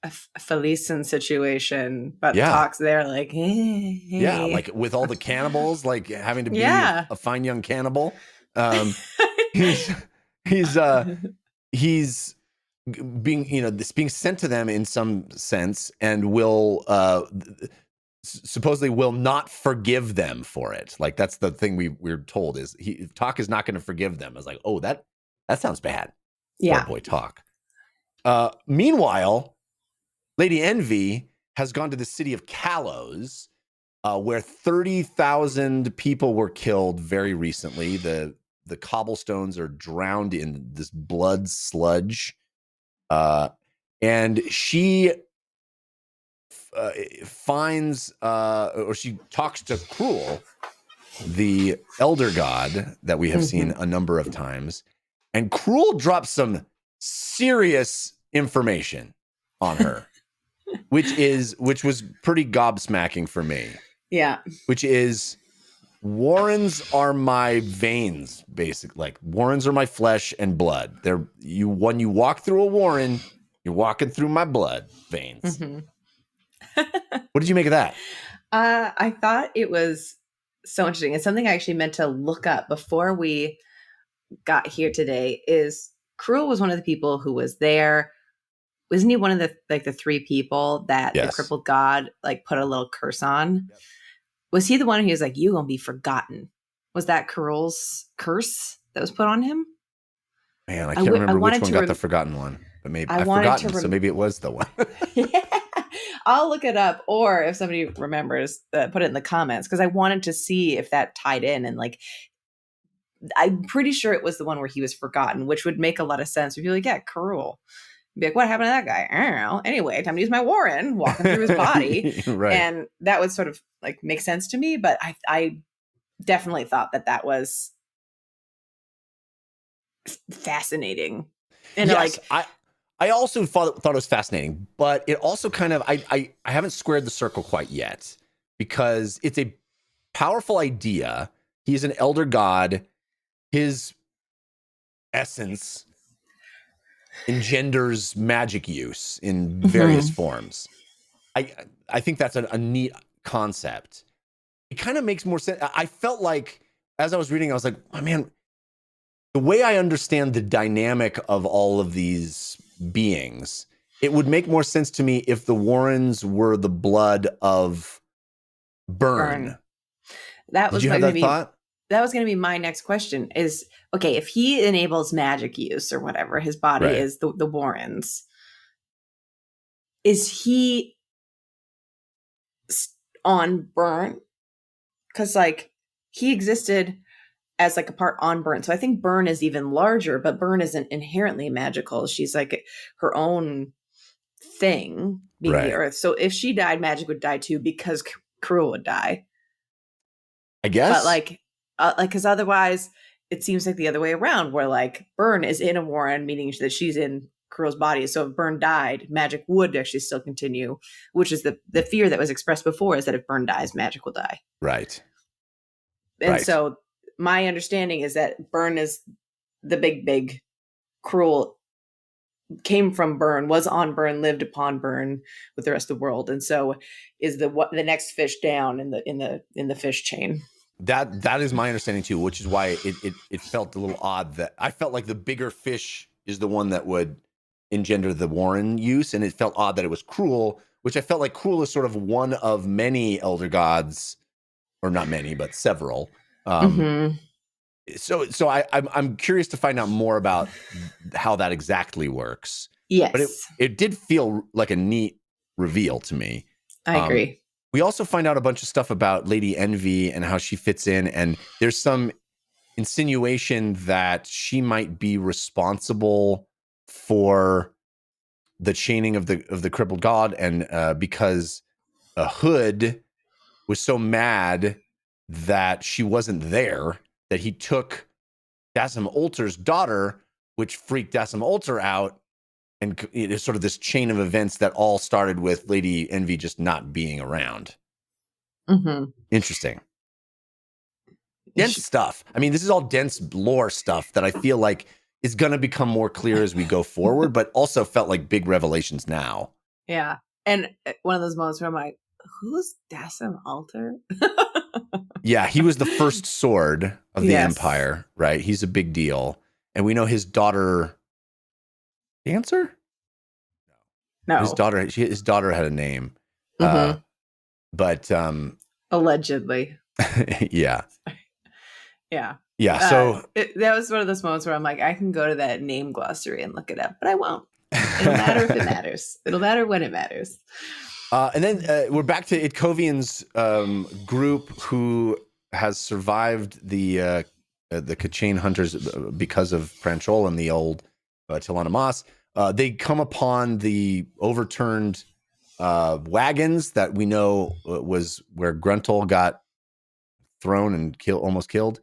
Felicen situation, but Talk's there like, hey. Yeah, like with all the cannibals, like having to be a fine young cannibal. He's being sent to them in some sense, and will supposedly will not forgive them for it. Like that's the thing we're told is Talk is not going to forgive them. I was like, oh, that sounds bad. Yeah, poor boy Talk. Meanwhile, Lady Envy has gone to the city of Kalos, where 30,000 people were killed very recently. The cobblestones are drowned in this blood sludge. And she finds, or she talks to Cruel, the elder god that we have seen a number of times. And Cruel drops some serious information on her, which was pretty gobsmacking for me. Yeah. Which is, Warrens are my veins, basically. Like, Warrens are my flesh and blood. When you walk through a Warren, you're walking through my blood veins. What did you make of that? I thought it was so interesting. It's something I actually meant to look up before we got here today. Is Cruel was one of the people who was there. Wasn't he one of the three people that the crippled god like put a little curse on? Yep. Was he the one who was like, "You gonna be forgotten"? Was that Cruel's curse that was put on him? Man, I can't remember which one got the forgotten one, but maybe I've forgotten, so maybe it was the one. Yeah. I'll look it up, or if somebody remembers, put it in the comments, because I wanted to see if that tied in. And like, I'm pretty sure it was the one where he was forgotten, which would make a lot of sense. If you're like, yeah, Cruel. Be like, what happened to that guy? I don't know. Anyway, time to use my Warren, walking through his body. Right. And that would sort of like make sense to me. But I definitely thought that was fascinating. And yes, I also thought it was fascinating, but it also kind of, I haven't squared the circle quite yet, because it's a powerful idea. He's an elder god. His essence engenders magic use in various forms. I think that's a neat concept. It kind of makes more sense. I felt like, as I was reading, I was like, oh man, the way I understand the dynamic of all of these beings, it would make more sense to me if the Warrens were the blood of Burn. That was Did you have that thought? That was going to be my next question is, okay, if he enables magic use or whatever, his body is the Warrens, is he on Burn? Because like he existed as like a part on Burn. So I think Burn is even larger, but Burn isn't inherently magical. She's like her own thing. being Right. the earth. So if she died, magic would die too because Cruel would die. I guess. But because otherwise it seems like the other way around, where like Byrne is in a warren, meaning that she's in Cruel's body. So if Byrne died, magic would actually still continue, which is the fear that was expressed before, is that if Byrne dies, magic will die. Right. And so my understanding is that Byrne is the big Cruel came from Byrne, was on Byrne, lived upon Byrne with the rest of the world, and so is the next fish down in the fish chain. That is my understanding too, which is why it felt a little odd that I felt like the bigger fish is the one that would engender the Warren use, and it felt odd that it was Cruel, which I felt like Cruel is sort of one of many elder gods, or not many, but several. So I'm curious to find out more about how that exactly works. Yes, but it did feel like a neat reveal to me. I agree. We also find out a bunch of stuff about Lady Envy and how she fits in, and there's some insinuation that she might be responsible for the chaining of the crippled god, and because Hood was so mad that she wasn't there, that he took Dassam Ulter's daughter, which freaked Dassam Ulter out, and it is sort of this chain of events that all started with Lady Envy just not being around. Interesting. Dense stuff. I mean, this is all dense lore stuff that I feel like is going to become more clear as we go forward, but also felt like big revelations now. Yeah. And one of those moments where I'm like, who's Dassam Ulter? Yeah, he was the first sword of the Empire, right? He's a big deal. And we know his daughter... Dancer? No. His daughter had a name. But... allegedly. Yeah. Yeah. Yeah, so... that was one of those moments where I'm like, I can go to that name glossary and look it up, but I won't. It'll matter if it matters. It'll matter when it matters. And then we're back to Itkovian's group, who has survived the Kachane hunters because of Pranchol and the old Tilana Moss. They come upon the overturned wagons that we know was where Gruntle got thrown and almost killed.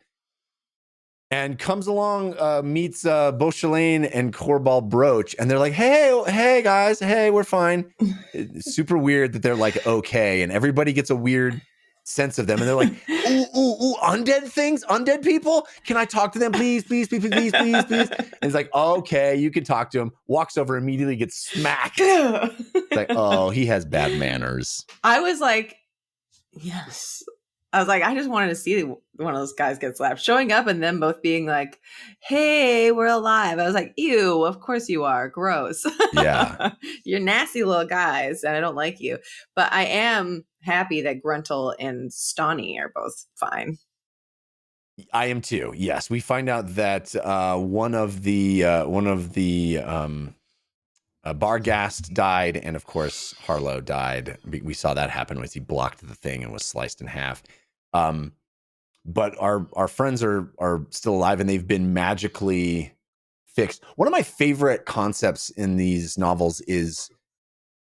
And comes along, meets Beauchelain and Corbal Broach, and they're like, hey guys, hey, we're fine. It's super weird that they're like, okay, and everybody gets a weird sense of them, and they're like, ooh, undead things, undead people, can I talk to them, please? And he's like, okay, you can talk to him. Walks over, immediately gets smacked. It's like, oh, he has bad manners. I was like, yes. I was like, I just wanted to see one of those guys get slapped. Showing up and them both being like, hey, we're alive. I was like, ew, of course you are. Gross. Yeah. You're nasty little guys, and I don't like you. But I am happy that Gruntle and Stani are both fine. I am too. Yes. We find out that one of the Barghast died, and of course Harlow died. We saw that happen as he blocked the thing and was sliced in half. But our friends are still alive, and they've been magically fixed. One of my favorite concepts in these novels is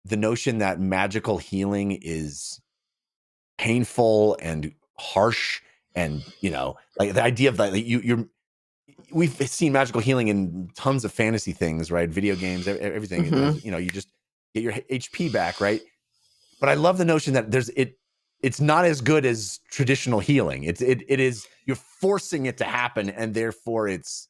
the notion that magical healing is painful and harsh, and like the idea of that we've seen magical healing in tons of fantasy things, right? Video games, everything. You just get your HP back, right? But I love the notion that it's not as good as traditional healing. It is, you're forcing it to happen, and therefore it's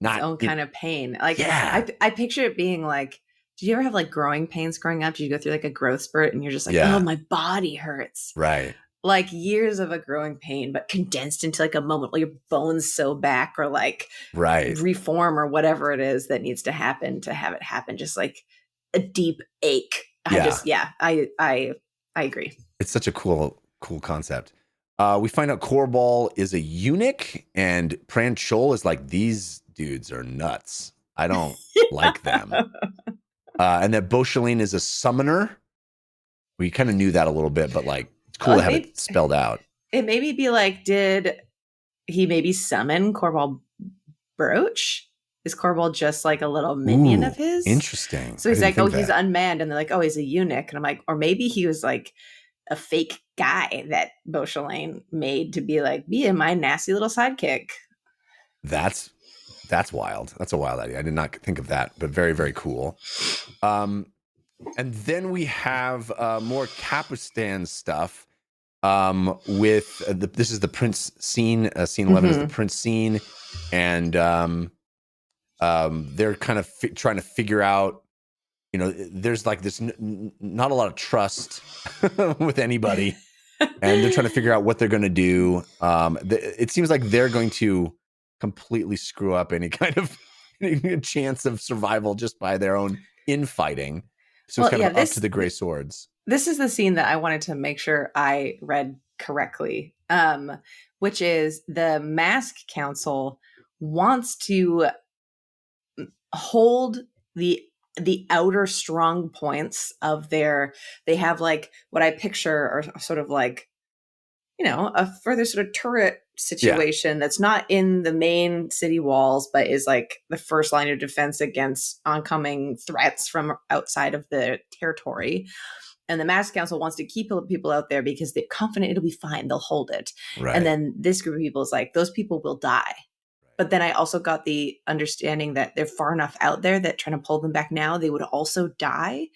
not its own kind of pain. Like, yeah. I picture it being like, did you ever have like growing pains growing up? Did you go through like a growth spurt and you're just like, oh, my body hurts. Right. Like years of a growing pain, but condensed into like a moment where your bones sew back or like reform or whatever it is that needs to happen to have it happen. Just like a deep ache. I agree. It's such a cool concept. We find out Corbal is a eunuch, and Pranchol is like, these dudes are nuts. I don't like them. And that Beauchelain is a summoner. We kind of knew that a little bit, but like, it's cool to have it spelled out. It made me be like, did he maybe summon Corbal Broach? Is Corval just like a little minion of his? Interesting. So he's like, oh, he's unmanned. And they're like, oh, he's a eunuch. And I'm like, or maybe he was like a fake guy that Beauchelain made to be like, be my nasty little sidekick. That's wild. That's a wild idea. I did not think of that, but very, very cool. And then we have more Kapustan stuff with this is the Prince scene. Scene 11 is the Prince scene. And they're kind of trying to figure out, there's like this not a lot of trust with anybody. And they're trying to figure out what they're going to do. It seems like they're going to completely screw up any kind of chance of survival just by their own infighting. So it's kind of up to the Grey Swords. This is the scene that I wanted to make sure I read correctly, which is the Mask Council wants to hold the outer strong points of they have like what I picture are sort of like, a further sort of turret situation that's not in the main city walls, but is like the first line of defense against oncoming threats from outside of the territory. And the Mask Council wants to keep people out there because they're confident it'll be fine. They'll hold it. Right. And then this group of people is like, those people will die. But then I also got the understanding that they're far enough out there that trying to pull them back now, they would also die.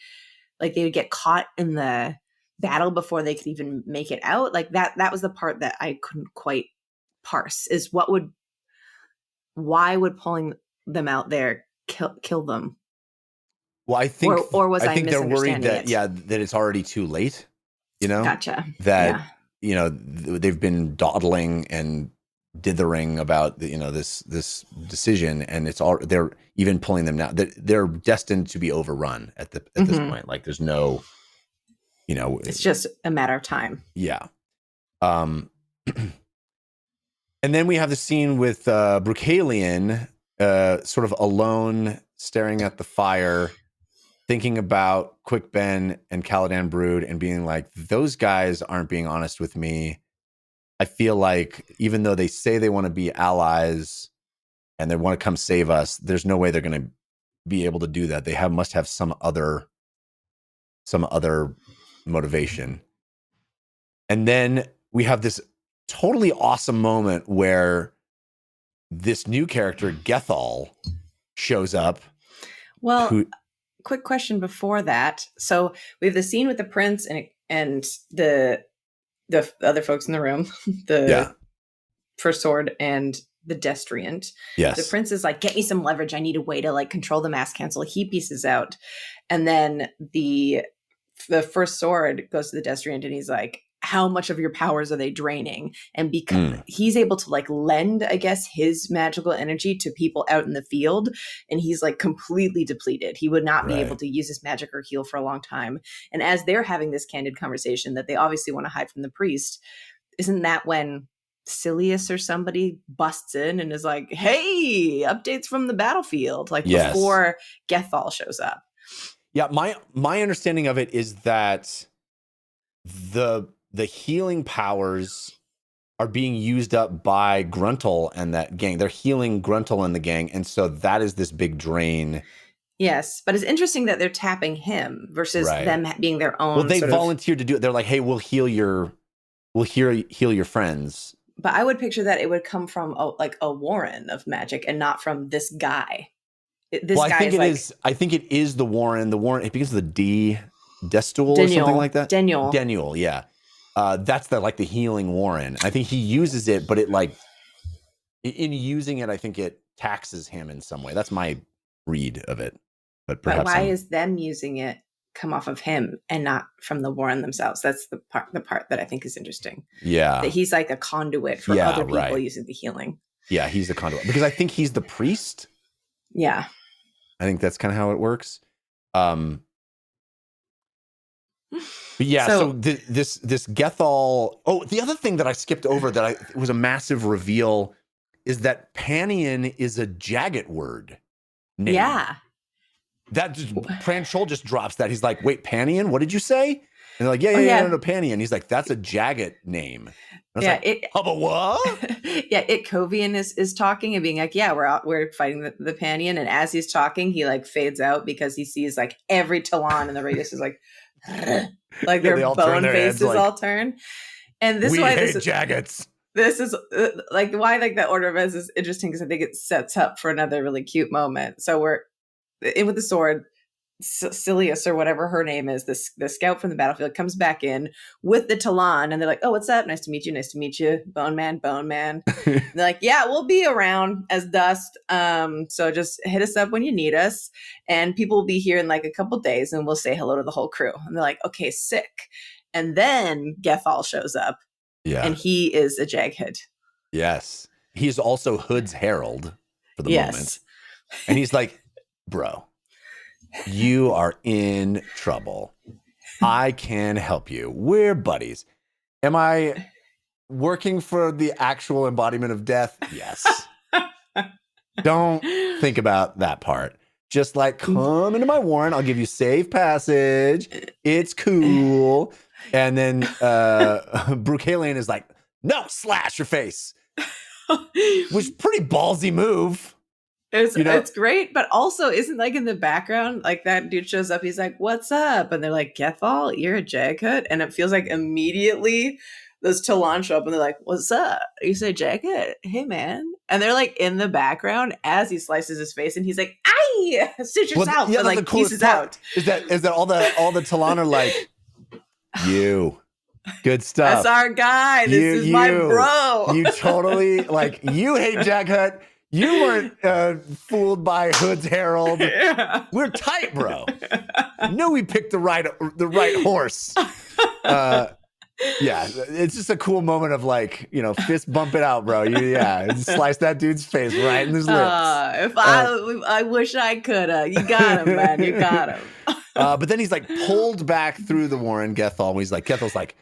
Like they would get caught in the battle before they could even make it out. Like that was the part that I couldn't quite parse, is why would pulling them out there kill them? Well, I think, or was I think they're worried that, it? that it's already too late, Gotcha. That, they've been dawdling and dithering about this decision, and they're even pulling them now. They're destined to be overrun at this point. Like there's no, it's just a matter of time. Yeah. And then we have the scene with Bruchalion sort of alone, staring at the fire, thinking about Quick Ben and Caladan Brood and being like, those guys aren't being honest with me. I feel like even though they say they want to be allies and they want to come save us, there's no way they're going to be able to do that. They must have some other motivation. And then we have this totally awesome moment where this new character, Gethal, shows up. Well, quick question before that. So we have the scene with the prince and the other folks in the room, the First Sword and the Destriant. Yes. The prince is like, get me some leverage. I need a way to like control the Mask Council. He pieces out. And then the First Sword goes to the Destriant and he's like, how much of your powers are they draining? And because he's able to like lend, I guess, his magical energy to people out in the field. And he's like completely depleted. He would not be able to use his magic or heal for a long time. And as they're having this candid conversation that they obviously want to hide from the priest, isn't that when Silius or somebody busts in and is like, hey, updates from the battlefield, like before Gethal shows up? Yeah, my understanding of it is that the healing powers are being used up by Gruntle and that gang. They're healing Gruntle and the gang, and so that is this big drain. Yes, but it's interesting that they're tapping him versus them being their own. Well, they volunteered to do it. They're like, "Hey, we'll heal your friends." But I would picture that it would come from a warren of magic and not from this guy. I think it is the warren. The warren. It begins with a D, Destuel or something like that. Daniel, yeah. That's the healing warren. I think he uses it, but it in using it, I think it taxes him in some way. That's my read of it. But why is them using it come off of him and not from the warren themselves? That's the part that I think is interesting. Yeah, that he's like a conduit for other people using the healing. Yeah, he's the conduit because I think he's the priest. Yeah, I think that's kind of how it works. But yeah, so this Gethal. Oh, the other thing that I skipped over that was a massive reveal is that Panion is a Jagged word name. Yeah, that Pran Chol just drops that. He's like, "Wait, Panion? What did you say?" And they're like, yeah, no, Panny. And he's like, that's a Jagged name. And I was like, Hubba what? Yeah, Itkovian is talking and being like, yeah, we're fighting the Panion. And as he's talking, he like fades out because he sees like every Talon in the radius is like their bone faces all turn. And this is why this is Jaggeds. This is like why like the order of events is interesting because I think it sets up for another really cute moment. So we're in with the sword. Silius or whatever her name is, the scout from the battlefield comes back in with the Talon and they're like, oh, what's up? Nice to meet you. Bone man. They're like, yeah, we'll be around as dust. So just hit us up when you need us. And people will be here in like a couple days and we'll say hello to the whole crew. And they're like, okay, sick. And then Gethal shows up. Yeah. And he is a Jaghead. Yes. He's also Hood's herald for the moment. And he's like, bro, you are in trouble. I can help you. We're buddies. Am I working for the actual embodiment of death? Yes. Don't think about that part. Just like, come into my warren. I'll give you safe passage. It's cool. And then Bruchalion is like, no, slash your face. Which is pretty ballsy move. It's great, but also isn't like in the background, like that dude shows up, he's like, what's up? And they're like, Gethal, you're a Jaghead? And it feels like immediately those Talon show up and they're like, what's up? You say Jaghead? Hey, man. And they're like in the background as he slices his face and he's like, aye, suit yourself. Yeah, and like pieces out. Is that all the Talon are like, you. Good stuff. That's our guy. This is my bro. You totally like you hate Jaghead. You weren't fooled by Hood's herald. Yeah. We're tight, bro. Knew we picked the right horse. Yeah, it's just a cool moment of like, fist bump it out, bro. Slice that dude's face right in his lips. I wish I coulda. You got him, man. You got him. But then he's like pulled back through the warren, Gethal. He's like, Gethal's like,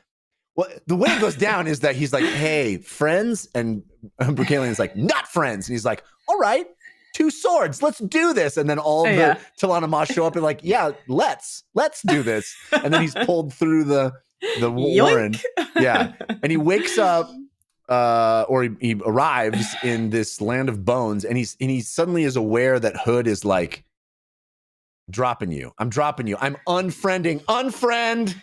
well, the way it goes down is that he's like, hey, friends. And Bruchalion's like, not friends. And he's like, all right, 2 swords. Let's do this. And then all the Talon Mas show up and like, yeah, let's do this. And then he's pulled through the warren. Yeah. And he wakes up or he arrives in this land of bones. And he suddenly is aware that Hood is like, dropping you. I'm dropping you. I'm unfriend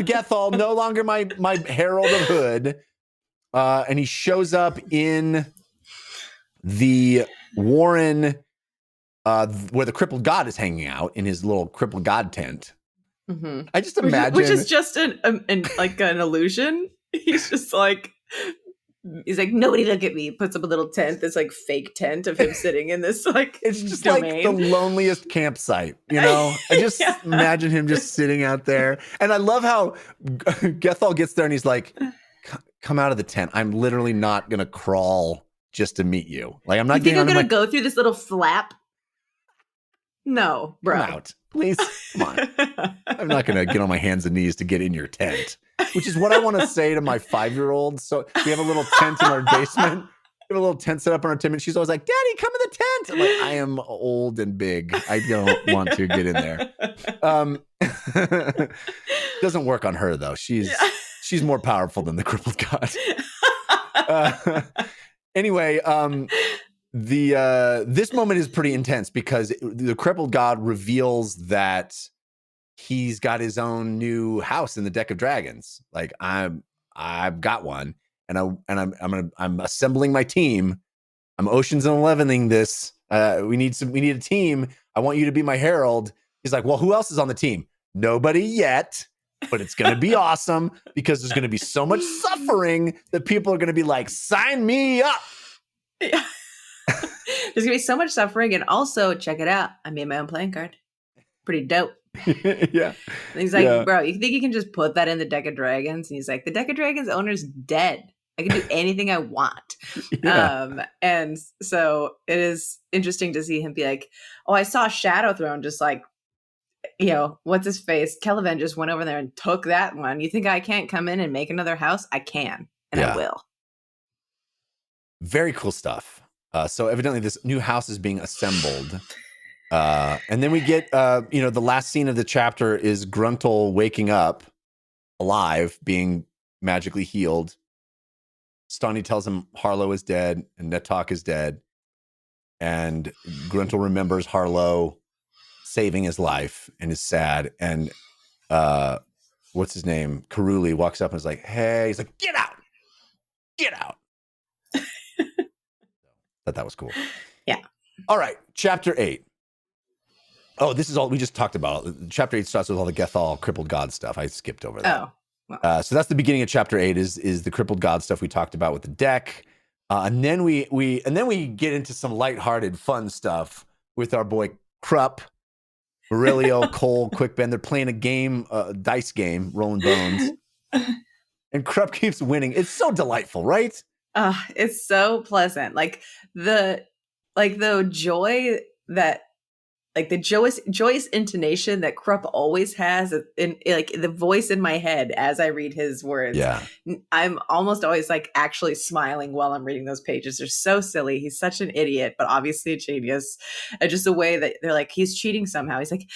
Gethal, no longer my herald of Hood. And he shows up in the warren where the crippled god is hanging out in his little crippled god tent. Mm-hmm. I just imagine, which is just an illusion. He's just like, he's like, nobody look at me. Puts up a little tent that's like fake tent of him sitting in this like it's just domain. Like the loneliest campsite, I just imagine him just sitting out there. And I love how Gethal gets there and he's like, come out of the tent. I'm literally not gonna crawl just to meet you. Like I'm not gonna go through this little flap. No, bro. Come out. Please. Come on. I'm not gonna get on my hands and knees to get in your tent. Which is what I want to say to my 5-year-old. So we have a little tent in our basement. We have a little tent set up in our tent. She's always like, Daddy, come in the tent. I'm like, I am old and big. I don't want to get in there. Doesn't work on her, though. She's more powerful than the crippled god. Anyway, this moment is pretty intense because the crippled god reveals that he's got his own new house in the deck of dragons. Like I've got one, and I'm assembling my team. I'm Oceans and 11ing this. We need a team. I want you to be my herald. He's like, well, who else is on the team? Nobody yet, but it's going to be awesome because there's going to be so much suffering that people are going to be like, sign me up. Yeah. There's going to be so much suffering. And also, check it out. I made my own playing card. Pretty dope. Yeah. And he's like, bro, you think you can just put that in the deck of dragons? And he's like, the deck of dragons owner's dead. I can do anything I want. Yeah. And so it is interesting to see him be like, oh, I saw Shadow Throne just like, what's his face? Caliban just went over there and took that one. You think I can't come in and make another house? I can. And I will. Very cool stuff. So evidently this new house is being assembled. And then we get, the last scene of the chapter is Gruntle waking up alive, being magically healed. Stani tells him Harlow is dead and Netok is dead. And Gruntle remembers Harlow saving his life and is sad. And what's his name? Karuli walks up and is like, hey, he's like, get out. Get out. Thought that was cool. Yeah. All right. Chapter 8. Oh, this is all we just talked about. Chapter 8 starts with all the Gethal crippled god stuff. I skipped over that. Oh. Well. So that's the beginning of chapter 8 is the crippled god stuff we talked about with the deck. And then we get into some lighthearted fun stuff with our boy Krupp, Aurelio, Cole, Quick Ben. They're playing a game, dice game, Rolling Bones. And Krupp keeps winning. It's so delightful, right? It's so pleasant. Like the joy that, like the joyous intonation that Krupp always has in like the voice in my head as I read his words. Yeah. I'm almost always like actually smiling while I'm reading those pages. They're so silly. He's such an idiot, but obviously a genius. And just the way that they're like, he's cheating somehow. He's like,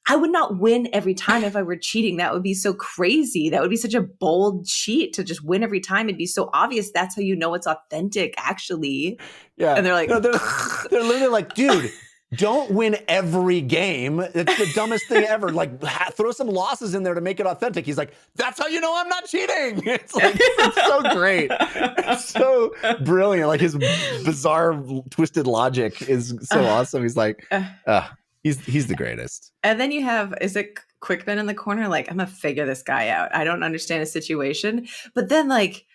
I would not win every time if I were cheating. That would be so crazy. That would be such a bold cheat to just win every time. It'd be so obvious. That's how you know it's authentic, actually. Yeah. And they're like, they're literally like, dude, don't win every game. It's the dumbest thing ever. Like, throw some losses in there to make it authentic. He's like, that's how you know I'm not cheating. It's like, it's so great. It's so brilliant. Like his bizarre, twisted logic is so awesome. He's like, he's the greatest. And then you have, is it Quick Ben in the corner? Like, I'm going to figure this guy out. I don't understand his situation. But then like,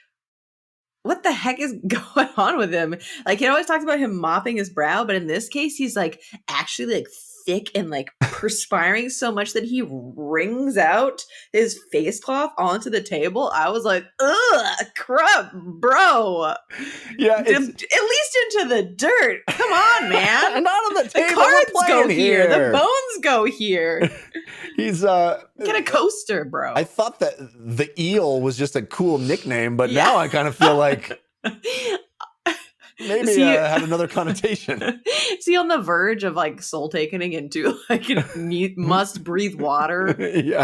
what the heck is going on with him? Like, he always talks about him mopping his brow, but in this case, he's like actually like thick and like perspiring so much that he wrings out his face cloth onto the table. I was like, ugh, Krupp, bro. Yeah, at least into the dirt. Come on, man. Not on the table. The cards go here. here. The bones go here. He's Get a coaster, bro. I thought that the eel was just a cool nickname, but now I kind of feel like maybe had another connotation. Is he on the verge of like soul takening into like a must breathe water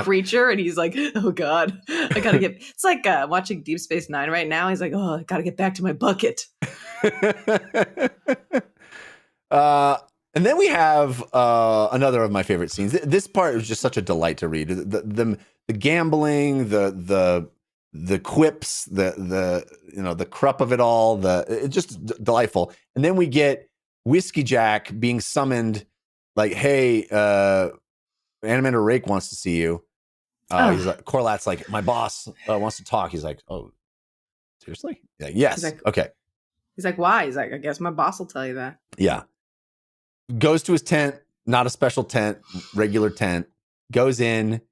creature? And he's like, oh God, I gotta get, it's like watching Deep Space Nine right now. He's like, oh, I gotta get back to my bucket. And then we have another of my favorite scenes. This part was just such a delight to read. The gambling, the quips, the Krupp of it all. It's just delightful. And then we get Whiskey Jack being summoned, like, "Hey, Animator Rake wants to see you." He's like, Corlat's like, "My boss wants to talk." He's like, "Oh, seriously?" He's like, "Yes, like, okay." He's like, "Why?" He's like, "I guess my boss will tell you that." Yeah. Goes to his tent, not a special tent, regular tent, goes in,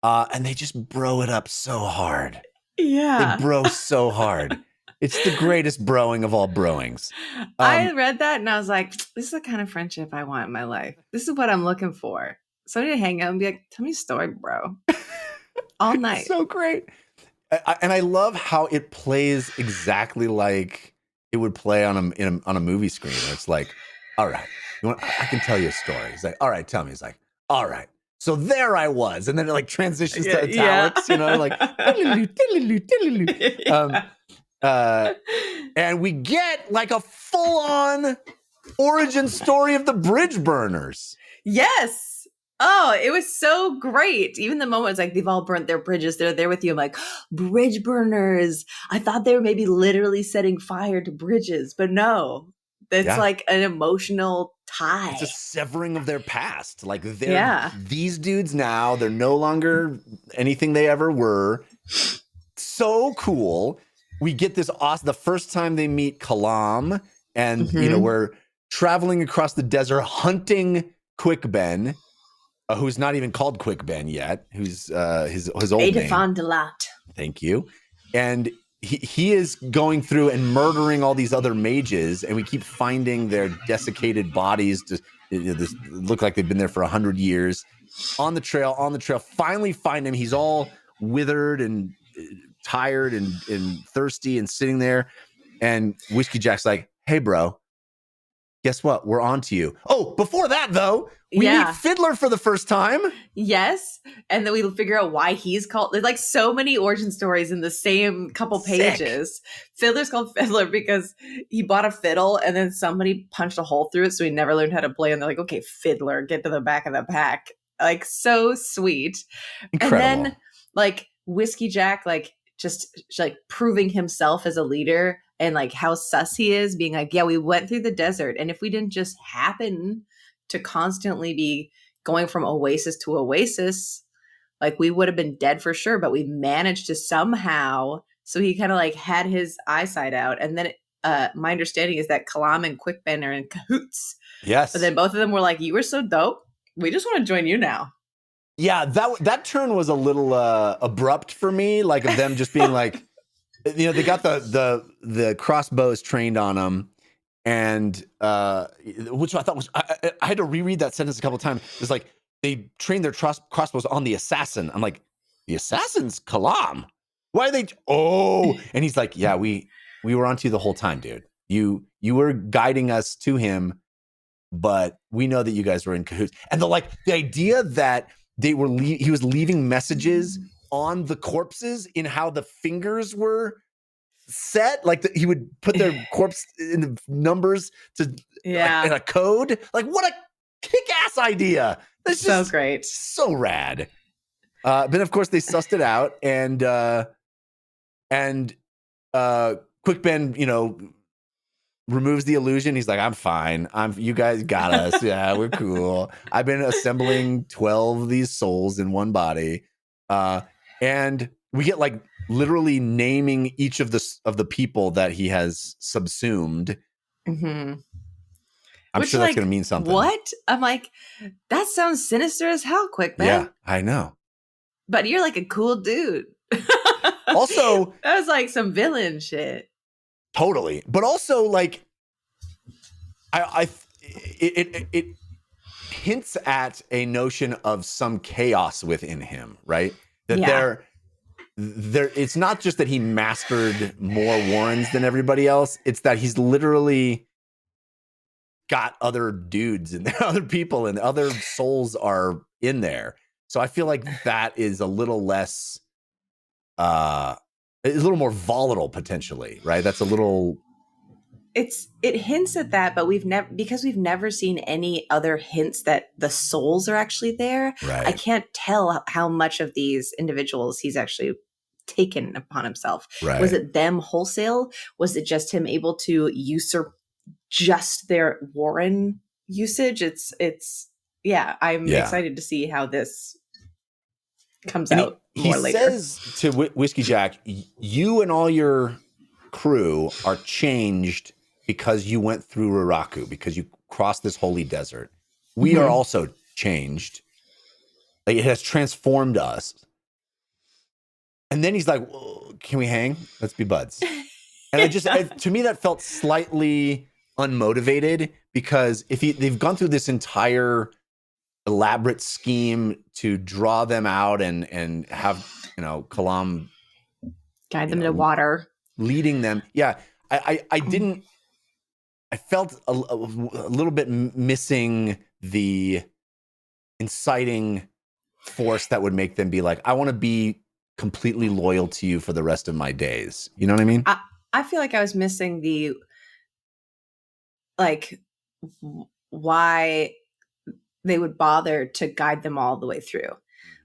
and they just bro it up so hard. Yeah. They bro so hard. It's the greatest broing of all broings. I read that and I was like, this is the kind of friendship I want in my life. This is what I'm looking for. Somebody to hang out and be like, tell me a story, bro. All night. So great. And I love how it plays exactly like it would play on a movie screen. It's like, all right. I can tell you a story. He's like, all right, tell me. He's like, all right. So there I was. And then it like transitions to italics, like, and we get like a full-on origin story of the Bridgeburners. Yes. Oh, it was so great. Even the moment it's like, they've all burnt their bridges. They're there with you. I'm like, Bridgeburners. I thought they were maybe literally setting fire to bridges, but no. It's like an emotional tie. It's a severing of their past. Like they're these dudes now. They're no longer anything they ever were. So cool. We get this awesome. The first time they meet Kalam, and we're traveling across the desert hunting Quick Ben, who's not even called Quick Ben yet. Who's his old name. Edifon Delat. Thank you. And he is going through and murdering all these other mages, and we keep finding their desiccated bodies. This look like they've been there for 100 years. On the trail, finally find him. He's all withered and tired and thirsty and sitting there. And Whiskey Jack's like, "Hey, bro, guess what? We're on to you. Oh, before that, though, we meet Fiddler for the first time. Yes. And then we figure out why he's called. There's like so many origin stories in the same couple pages. Fiddler's called Fiddler because he bought a fiddle and then somebody punched a hole through it. So he never learned how to play. And they're like, okay, Fiddler, get to the back of the pack. Like, so sweet. Incredible. And then like Whiskey Jack, like just like proving himself as a leader and like how sus he is, being like, yeah, we went through the desert. And if we didn't just happen to constantly be going from oasis to oasis, like we would have been dead for sure, but we managed to somehow. So he kind of like had his eyesight out. And then my understanding is that Kalam and Quickben are in cahoots. Yes. But then both of them were like, you were so dope. We just want to join you now. Yeah, that turn was a little abrupt for me, like of them just being like, you know, they got the crossbows trained on them, and which I thought was I had to reread that sentence a couple of times. It's like they trained their crossbows on the assassin. I'm like, the assassin's Kalam. Why are they? Oh, and he's like, yeah, we were onto you the whole time, dude. You were guiding us to him, but we know that you guys were in cahoots. And the idea that he was leaving messages on the corpses in how the fingers were set, like he would put their corpse in the numbers to in a code. Like, what a kick-ass idea! That's so great, so rad. But of course, they sussed it out, and Quickben, you know, removes the illusion. He's like, I'm fine. You guys got us. Yeah, we're cool. I've been assembling 12 of these souls in one body. And we get like literally naming each of the people that he has subsumed. Mm-hmm. I'm sure that's going to mean something. What? I'm like, that sounds sinister as hell, Quickben. Yeah, I know. But you're like a cool dude. Also, that was like some villain shit. Totally. But also, like, it hints at a notion of some chaos within him, right? That it's not just that he mastered more Warrens than everybody else. It's that he's literally got other dudes and other people and other souls are in there. So I feel like that is a little less, a little more volatile potentially, right? That's a little. It hints at that, but we've never seen any other hints that the souls are actually there. Right. I can't tell how much of these individuals he's actually taken upon himself. Right. Was it them wholesale? Was it just him able to usurp just their Warren usage? I'm excited to see how this comes out more later. He says to Whiskey Jack, you and all your crew are changed because you went through Ruraku, because you crossed this holy desert. We are also changed. Like, it has transformed us. And then he's like, well, can we hang? Let's be buds. And to me, that felt slightly unmotivated, because they've gone through this entire elaborate scheme to draw them out and have, you know, Kalam guide them to water, leading them. Yeah. I felt a little bit missing the inciting force that would make them be like, I want to be completely loyal to you for the rest of my days. You know what I mean? I feel like I was missing the, like, why they would bother to guide them all the way through.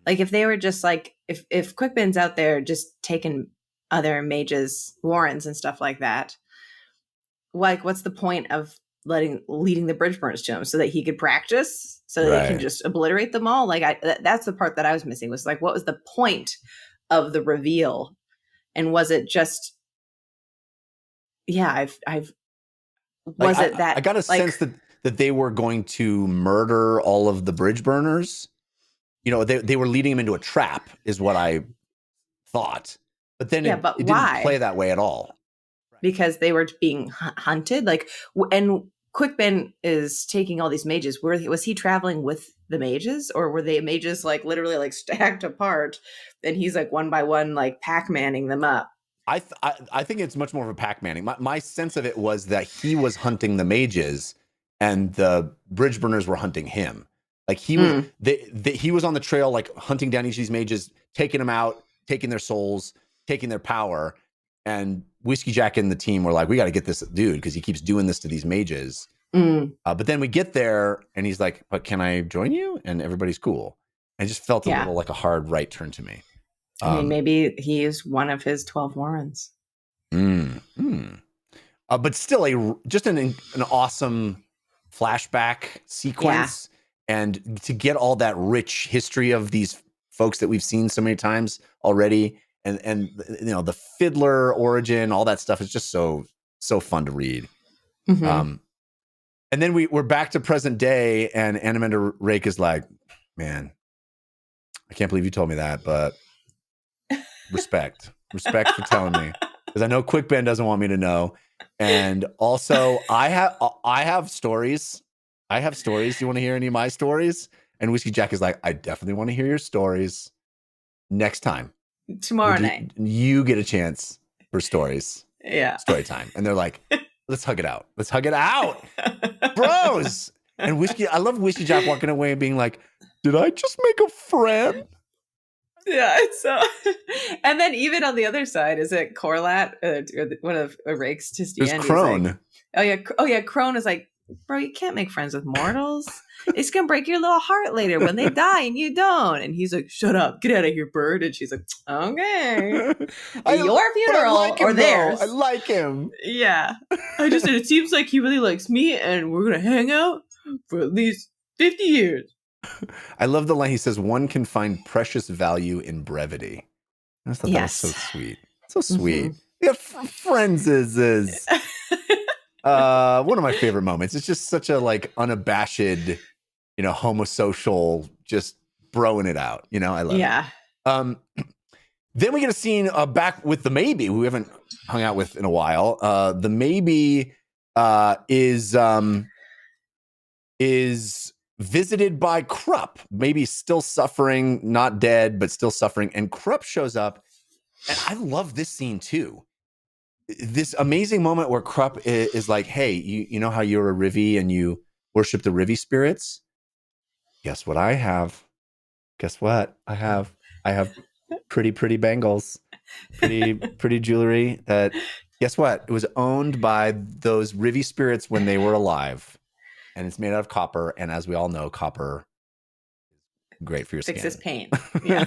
Like, if they were just like, if Quickben's out there just taking other mages' Warrens and stuff like that, like, what's the point of leading the Bridgeburners to him so that he could practice, so that he can just obliterate them all? Like, that's the part that I was missing, was like, what was the point of the reveal? And was it just, I got a sense that they were going to murder all of the Bridgeburners. You know, they were leading him into a trap, is what I thought. But then it didn't play that way at all. Because they were being hunted. Like, and Quickben is taking all these mages. Was he traveling with the mages, or were they mages like literally like stacked apart, and he's like one by one like Pac-Manning them up? I think it's much more of a Pac-Manning. My sense of it was that he was hunting the mages, and the Bridgeburners were hunting him. Like he was, he was on the trail, like hunting down each of these mages, taking them out, taking their souls, taking their power. And Whiskey Jack and the team were like, we got to get this dude because he keeps doing this to these mages. But then we get there and he's like, but can I join you? And everybody's cool. And it just felt a little like a hard right turn to me. I mean, maybe he is one of his 12 Warrens. But still just an awesome flashback sequence. And to get all that rich history of these folks that we've seen so many times already. And you know, the fiddler origin, all that stuff is just so fun to read. And then we're back to present day, and Animander Rake is like, man, I can't believe you told me that, but respect for telling me, because I know Quickben doesn't want me to know. And also, I have stories. Do you want to hear any of my stories? And Whiskey Jack is like, I definitely want to hear your stories next time. Tomorrow night. You get a chance for stories. Yeah. Story time. And they're like, let's hug it out. Let's hug it out. Bros. And I love Whiskey Jack walking away and being like, did I just make a friend? Yeah. So, and then even on the other side, is it Corlat, or one of Rake's to the end? There's Crone. Like, oh yeah. Crone is like, bro, you can't make friends with mortals. It's gonna break your little heart later when they die and you don't. And he's like, shut up, get out of here, bird. And she's like, okay. Your funeral like or theirs. I like him. Yeah. I just said, it seems like he really likes me and we're gonna hang out for at least 50 years. I love the line he says, one can find precious value in brevity. I just thought that was so sweet. So sweet. Yeah, friends is one of my favorite moments. It's just such a like unabashed, you know, homosocial, just broing it out. You know, I love it. Then we get a scene back with the Maybe, who we haven't hung out with in a while. The Maybe is visited by Krupp, maybe still suffering, not dead, but still suffering. And Krupp shows up. And I love this scene too. This amazing moment where Krupp is like, hey, you know how you're a Rivi and you worship the Rivi spirits? Guess what I have? Guess what? I have pretty bangles, pretty jewelry that, guess what? It was owned by those Rivi spirits when they were alive. And it's made out of copper. And as we all know, copper is great for your skin. Fixes pain. Yeah.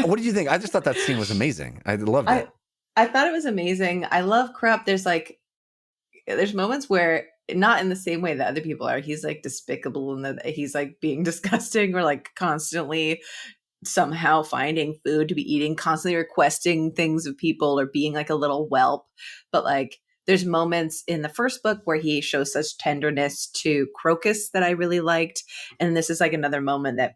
What did you think? I just thought that scene was amazing. I loved it. I thought it was amazing. I love Krupp. There's moments where, not in the same way that other people are, he's like despicable and that he's like being disgusting or like constantly somehow finding food to be eating, constantly requesting things of people or being like a little whelp. But like, there's moments in the first book where he shows such tenderness to Crocus that I really liked. And this is like another moment that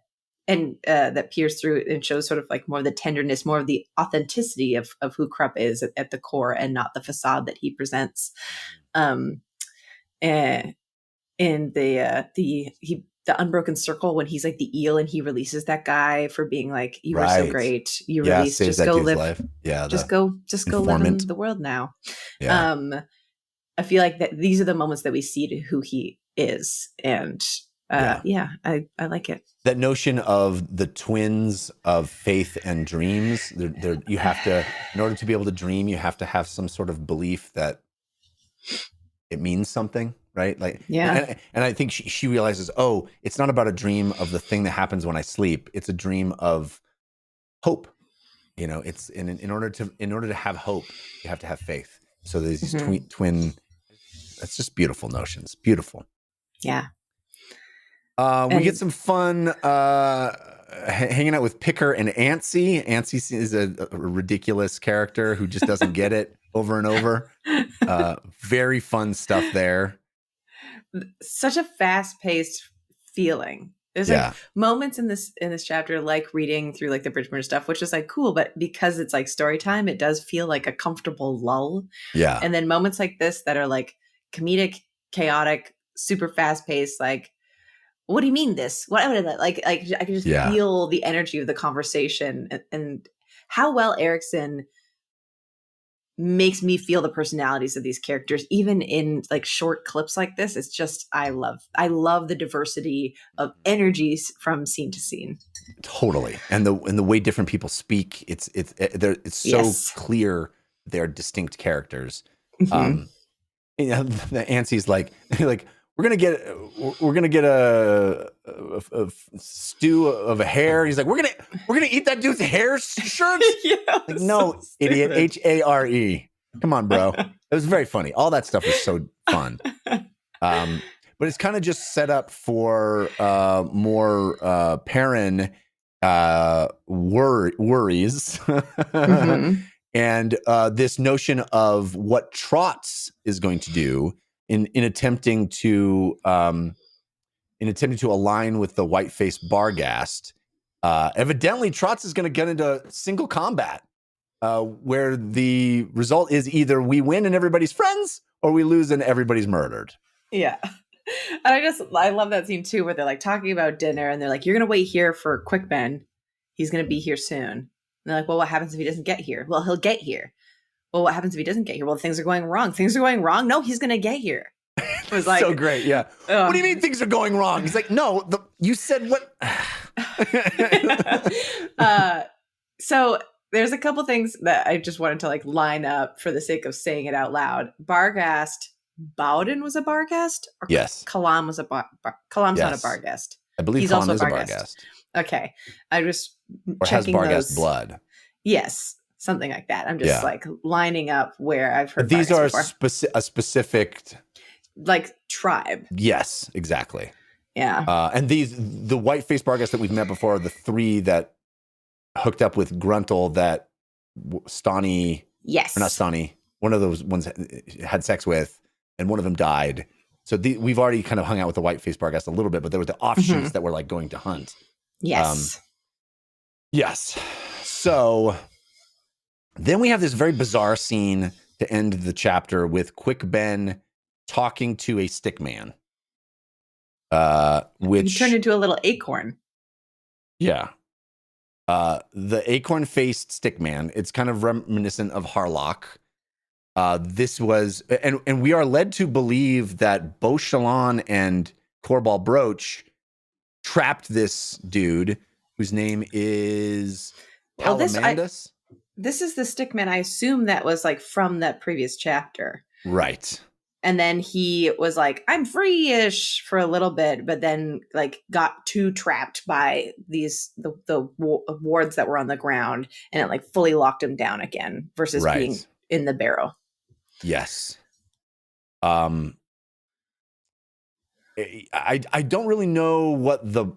peers through and shows sort of like more of the tenderness, more of the authenticity of who Krupp is at the core and not the facade that he presents. And in the Unbroken Circle, when he's like the eel and he releases that guy for being like, you were so great, you released, just go live life. Just go live in the world now. I feel like that these are the moments that we see to who he is. And I like it. That notion of the twins of faith and dreams, you have to, in order to be able to dream, you have to have some sort of belief that it means something, right? Like, and I think she realizes, oh, it's not about a dream of the thing that happens when I sleep. It's a dream of hope. You know, it's in order to have hope, you have to have faith. So there's these twin. That's just beautiful notions. Beautiful. Yeah. We get some fun hanging out with Picker and Antsy. Antsy is a ridiculous character who just doesn't get it over and over. Very fun stuff there. Such a fast-paced feeling. There's like moments in this chapter, like reading through like the Bridgeburners stuff, which is like cool, but because it's like story time, it does feel like a comfortable lull. Yeah. And then moments like this that are like comedic, chaotic, super fast-paced, like, what do you mean this? What like I can just feel the energy of the conversation and how well Erikson makes me feel the personalities of these characters, even in like short clips like this. It's just, I love the diversity of energies from scene to scene. Totally. And the way different people speak, it's so Yes. clear they're distinct characters. Mhm. You know, the Ansie's like we're gonna get a stew of a hare. He's like, we're gonna eat that dude's hair shirt. Yeah, Like, no, so idiot. stupid. HARE. Come on, bro. It was very funny. All that stuff was so fun. But it's kind of just set up for more Perrin worries. Mhm. And this notion of what Trotz is going to do in attempting to align with the white-faced Barghast. Evidently, Trotz is going to get into single combat, where the result is either we win and everybody's friends, or we lose and everybody's murdered. Yeah. And I love that scene too, where they're like talking about dinner and they're like, you're going to wait here for Quick Ben. He's going to be here soon. And they're like, well, what happens if he doesn't get here? Well, he'll get here. Well, what happens if he doesn't get here? Well, things are going wrong. Things are going wrong. No, he's going to get here. It was like, so great. Yeah. What do you mean things are going wrong? He's like, no, you said what? So there's a couple things that I just wanted to like line up for the sake of saying it out loud. Barghast, Bowden was a Barghast? Or yes. Kalam was a Kalam's not a Yes. Barghast. I believe He's Kalam also is a Barghast. Okay. I just Or has checking Barghast those. blood. Yes. Something like that. I'm just like lining up where I've heard But these Barghast are before. a specific Like tribe. Yes, exactly. Yeah. And the white-faced Barghast that we've met before are the three that hooked up with Gruntle that Stani, Yes. or not Stani, one of those ones had sex with, and one of them died. So we've already kind of hung out with the white-faced Barghast a little bit, but there were the offshoots that were like going to hunt. Yes. Yes. So then we have this very bizarre scene to end the chapter with Quick Ben talking to a stick man. Which he turned into a little acorn. Yeah. The acorn-faced stick man, it's kind of reminiscent of Harlock. This was, and we are led to believe that Beauchalon and Corball Broach trapped this dude whose name is Palamandus. This is the stickman. I assume that was like from that previous chapter. Right. And then he was like, I'm free-ish for a little bit, but then like got too trapped by the wards that were on the ground, and it like fully locked him down again versus being in the barrel. Yes. I don't really know what the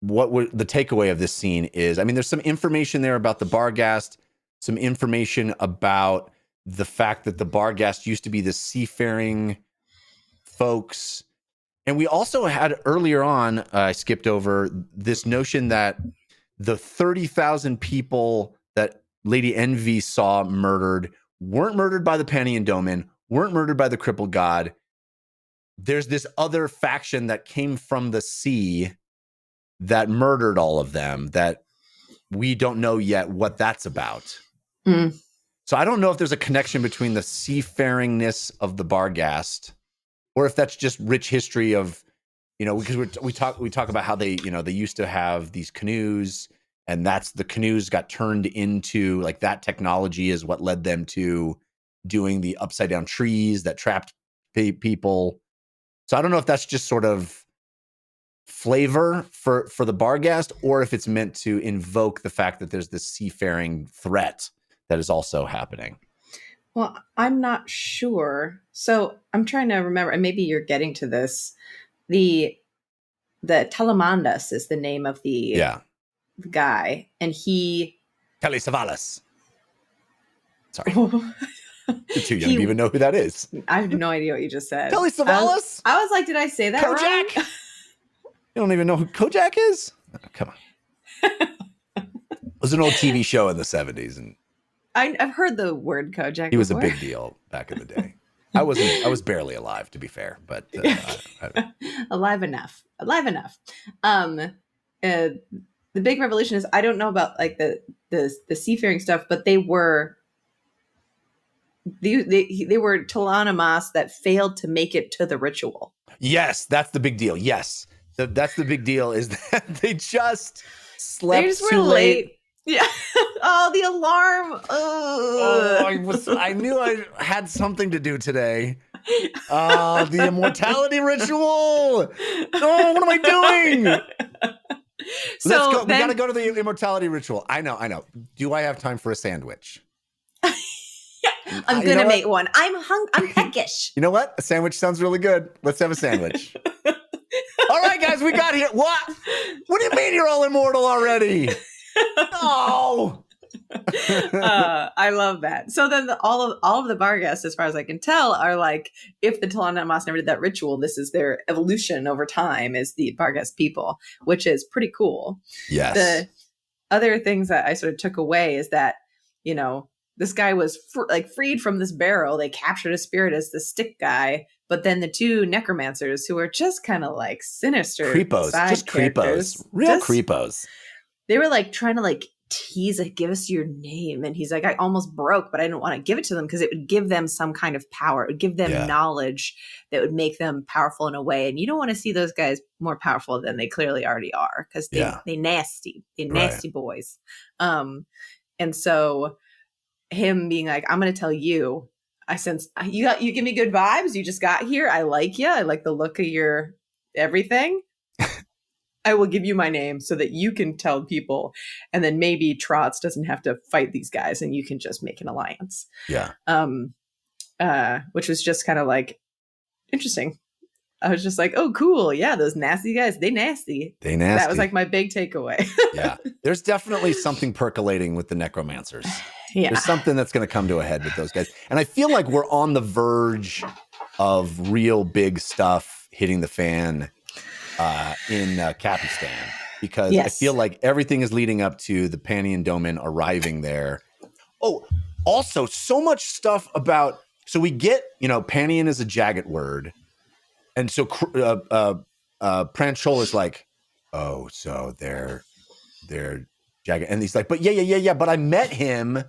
takeaway of this scene is. I mean, there's some information there about the Barghast, some information about the fact that the Barghast used to be the seafaring folks. And we also had earlier on, I skipped over this notion that the 30,000 people that Lady Envy saw murdered weren't murdered by the Penny and Doman, weren't murdered by the Crippled God. There's this other faction that came from the sea that murdered all of them that we don't know yet what that's about. Mm. So I don't know if there's a connection between the seafaringness of the Barghast, or if that's just rich history of, because we talk about how they used to have these canoes, and that's the canoes got turned into like that technology is what led them to doing the upside down trees that trapped people. So I don't know if that's just sort of flavor for the Barghast, or if it's meant to invoke the fact that there's this seafaring threat that is also happening. Well, I'm not sure. So I'm trying to remember, and maybe you're getting to this. The Telemandas is the name of the guy, and he Telesavalas. Sorry. You're too young to even know who that is. I have no idea what you just said. Telesavalas? I was like, did I say that Kojak? wrong? You don't even know who Kojak is? Oh, come on. It was an old TV show in the 70s, and I've heard the word Kojak. He was before. a big deal back in the day. I was barely alive, to be fair, but alive enough. The big revelation is I don't know about like the seafaring stuff, but they were They were Talanamas that failed to make it to the ritual. Yes, that's the big deal. Yes, that's the big deal is that they just slept They just were too late. Yeah. Oh, the alarm. I knew I had something to do today. The immortality ritual. Oh, what am I doing? So Let's go. We then- got to go to the immortality ritual. I know. Do I have time for a sandwich? I'm gonna make one. I'm peckish. You know what? A sandwich sounds really good. Let's have a sandwich. All right, guys, we got here. What? What do you mean you're all immortal already? Oh. I love that. So then all of the bar guests, as far as I can tell, are like, if the Talanamas never did that ritual, this is their evolution over time as the bar guest people, which is pretty cool. Yes. The other things that I sort of took away is that, this guy was freed from this barrel. They captured a spirit as the stick guy, but then the two necromancers who were just kind of like sinister creepos, side just characters, creepos, real creepos. They were like trying to like tease, like, give us your name, and he's like, I almost broke, but I didn't want to give it to them because it would give them some kind of power. It would give them knowledge that would make them powerful in a way, and you don't want to see those guys more powerful than they clearly already are because they nasty boys. And so him being like, I'm going to tell you, I sense you give me good vibes. You just got here. I like you. I like the look of your everything. I will give you my name so that you can tell people. And then maybe Trots doesn't have to fight these guys and you can just make an alliance. Yeah. Which was just kind of like interesting. I was just like, oh, cool. Yeah, those nasty guys. They nasty. That was like my big takeaway. Yeah. There's definitely something percolating with the necromancers. Yeah. There's something that's going to come to a head with those guys. And I feel like we're on the verge of real big stuff hitting the fan in Kapustan. Because I feel like everything is leading up to the Panian Domin arriving there. Oh, also so much stuff about, so we get, Panian is a jagged word. And so Pranchol is like, oh, so they're jagged. And he's like, but yeah. But I met him.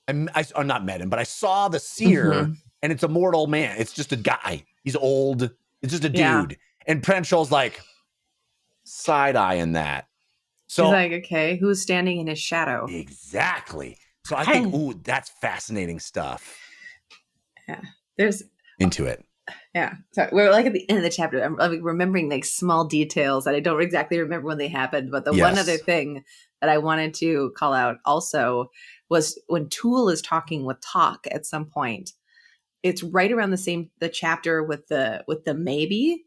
I not met him, but I saw the seer, and it's a mortal man. It's just a guy. He's old. It's just a dude. And Pranchol's like side-eyeing that. So he's like, okay, who's standing in his shadow? Exactly. So I think, ooh, that's fascinating stuff. Yeah. There's into it. Yeah. So we're like at the end of the chapter. I'm like remembering like small details that I don't exactly remember when they happened. But the one other thing that I wanted to call out also was when Tool is talking with Talk at some point. It's right around the chapter with the maybe.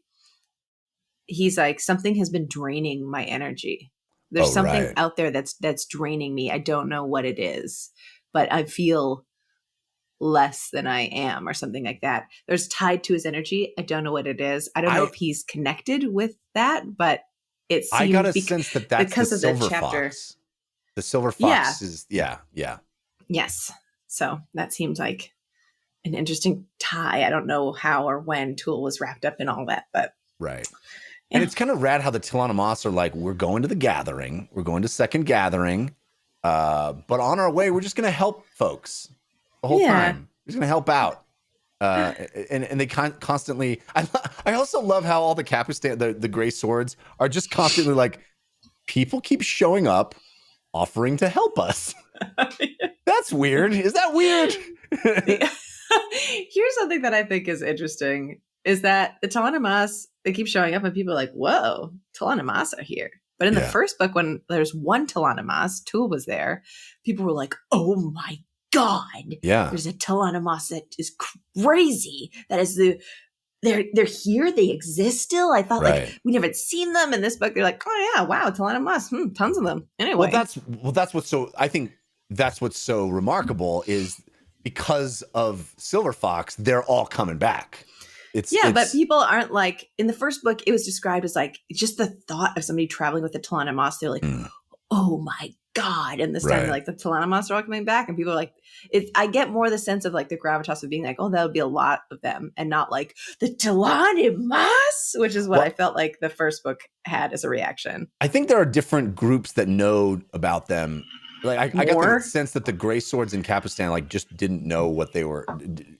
He's like, something has been draining my energy. There's something out there that's draining me. I don't know what it is, but I feel less than I am, or something like that. There's tied to his energy. I don't know what it is. I don't know if he's connected with that, but it seems I got a sense that that's because the of silver the chapter. fox. The silver fox is Yes. So that seems like an interesting tie. I don't know how or when Tool was wrapped up in all that, but right. And it's kind of rad how the Talanamas are like, we're going to the gathering. We're going to second gathering. But on our way, we're just going to help folks the whole time. We're just going to help out. And they constantly, I also love how all the Kapustan, the gray swords are just constantly like, people keep showing up, offering to help us. That's weird. Is that weird? Here's something that I think is interesting is that the Talanamas, they keep showing up and people are like, whoa, Talanamas are here. But in the first book, when there's one Talanamas, Tool was there, people were like, oh my God. Yeah. There's a Talanamas that is crazy. That is they're here. They exist still. I thought like we never had seen them in this book. They're like, oh yeah, wow, Talanamas, tons of them. Anyway. That's what's so, I think that's what's so remarkable is because of Silver Fox, they're all coming back. But people aren't like, in the first book, it was described as like, just the thought of somebody traveling with the Talanamas, they're like, oh my God. And this time, like, the Talanamas are all coming back, and people are like, I get more the sense of like the gravitas of being like, oh, that would be a lot of them, and not like the Talanamas, which is what I felt like the first book had as a reaction. I think there are different groups that know about them. Like I got the more. sense that the gray swords in Kapustan like just didn't know what they weren't.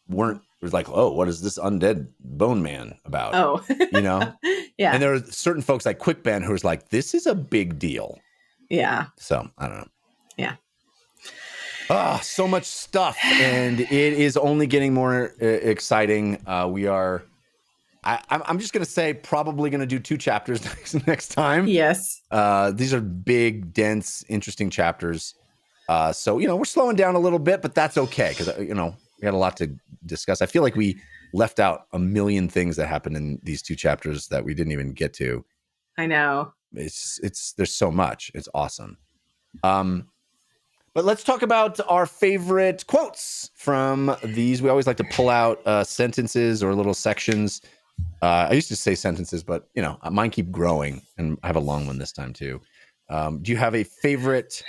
It was like, oh, what is this undead bone man about? Oh, You know? yeah, And there are certain folks like Quickban who's like, this is a big deal. yeah, So I don't know. yeah. Ah, so much stuff, and it is only getting more exciting. We are. I'm just gonna say probably gonna do 2 chapters next time. Yes. These are big, dense, interesting chapters. So we're slowing down a little bit, but that's okay because we got a lot to discuss. I feel like we left out a million things that happened in these 2 chapters that we didn't even get to. I know. It's there's so much. It's awesome. But let's talk about our favorite quotes from these. We always like to pull out sentences or little sections. I used to say sentences, but mine keep growing, and I have a long one this time too. Do you have a favorite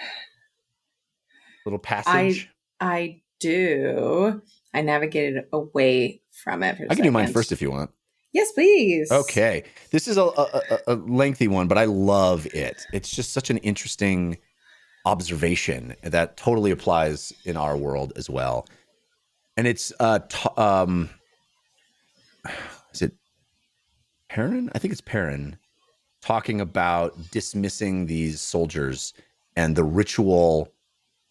little passage? I do. I navigated away from it. I can do mine first if you want. Yes, please. Okay. This is a lengthy one, but I love it. It's just such an interesting observation that totally applies in our world as well. And it's is it Perrin? I think it's Perrin talking about dismissing these soldiers and the ritual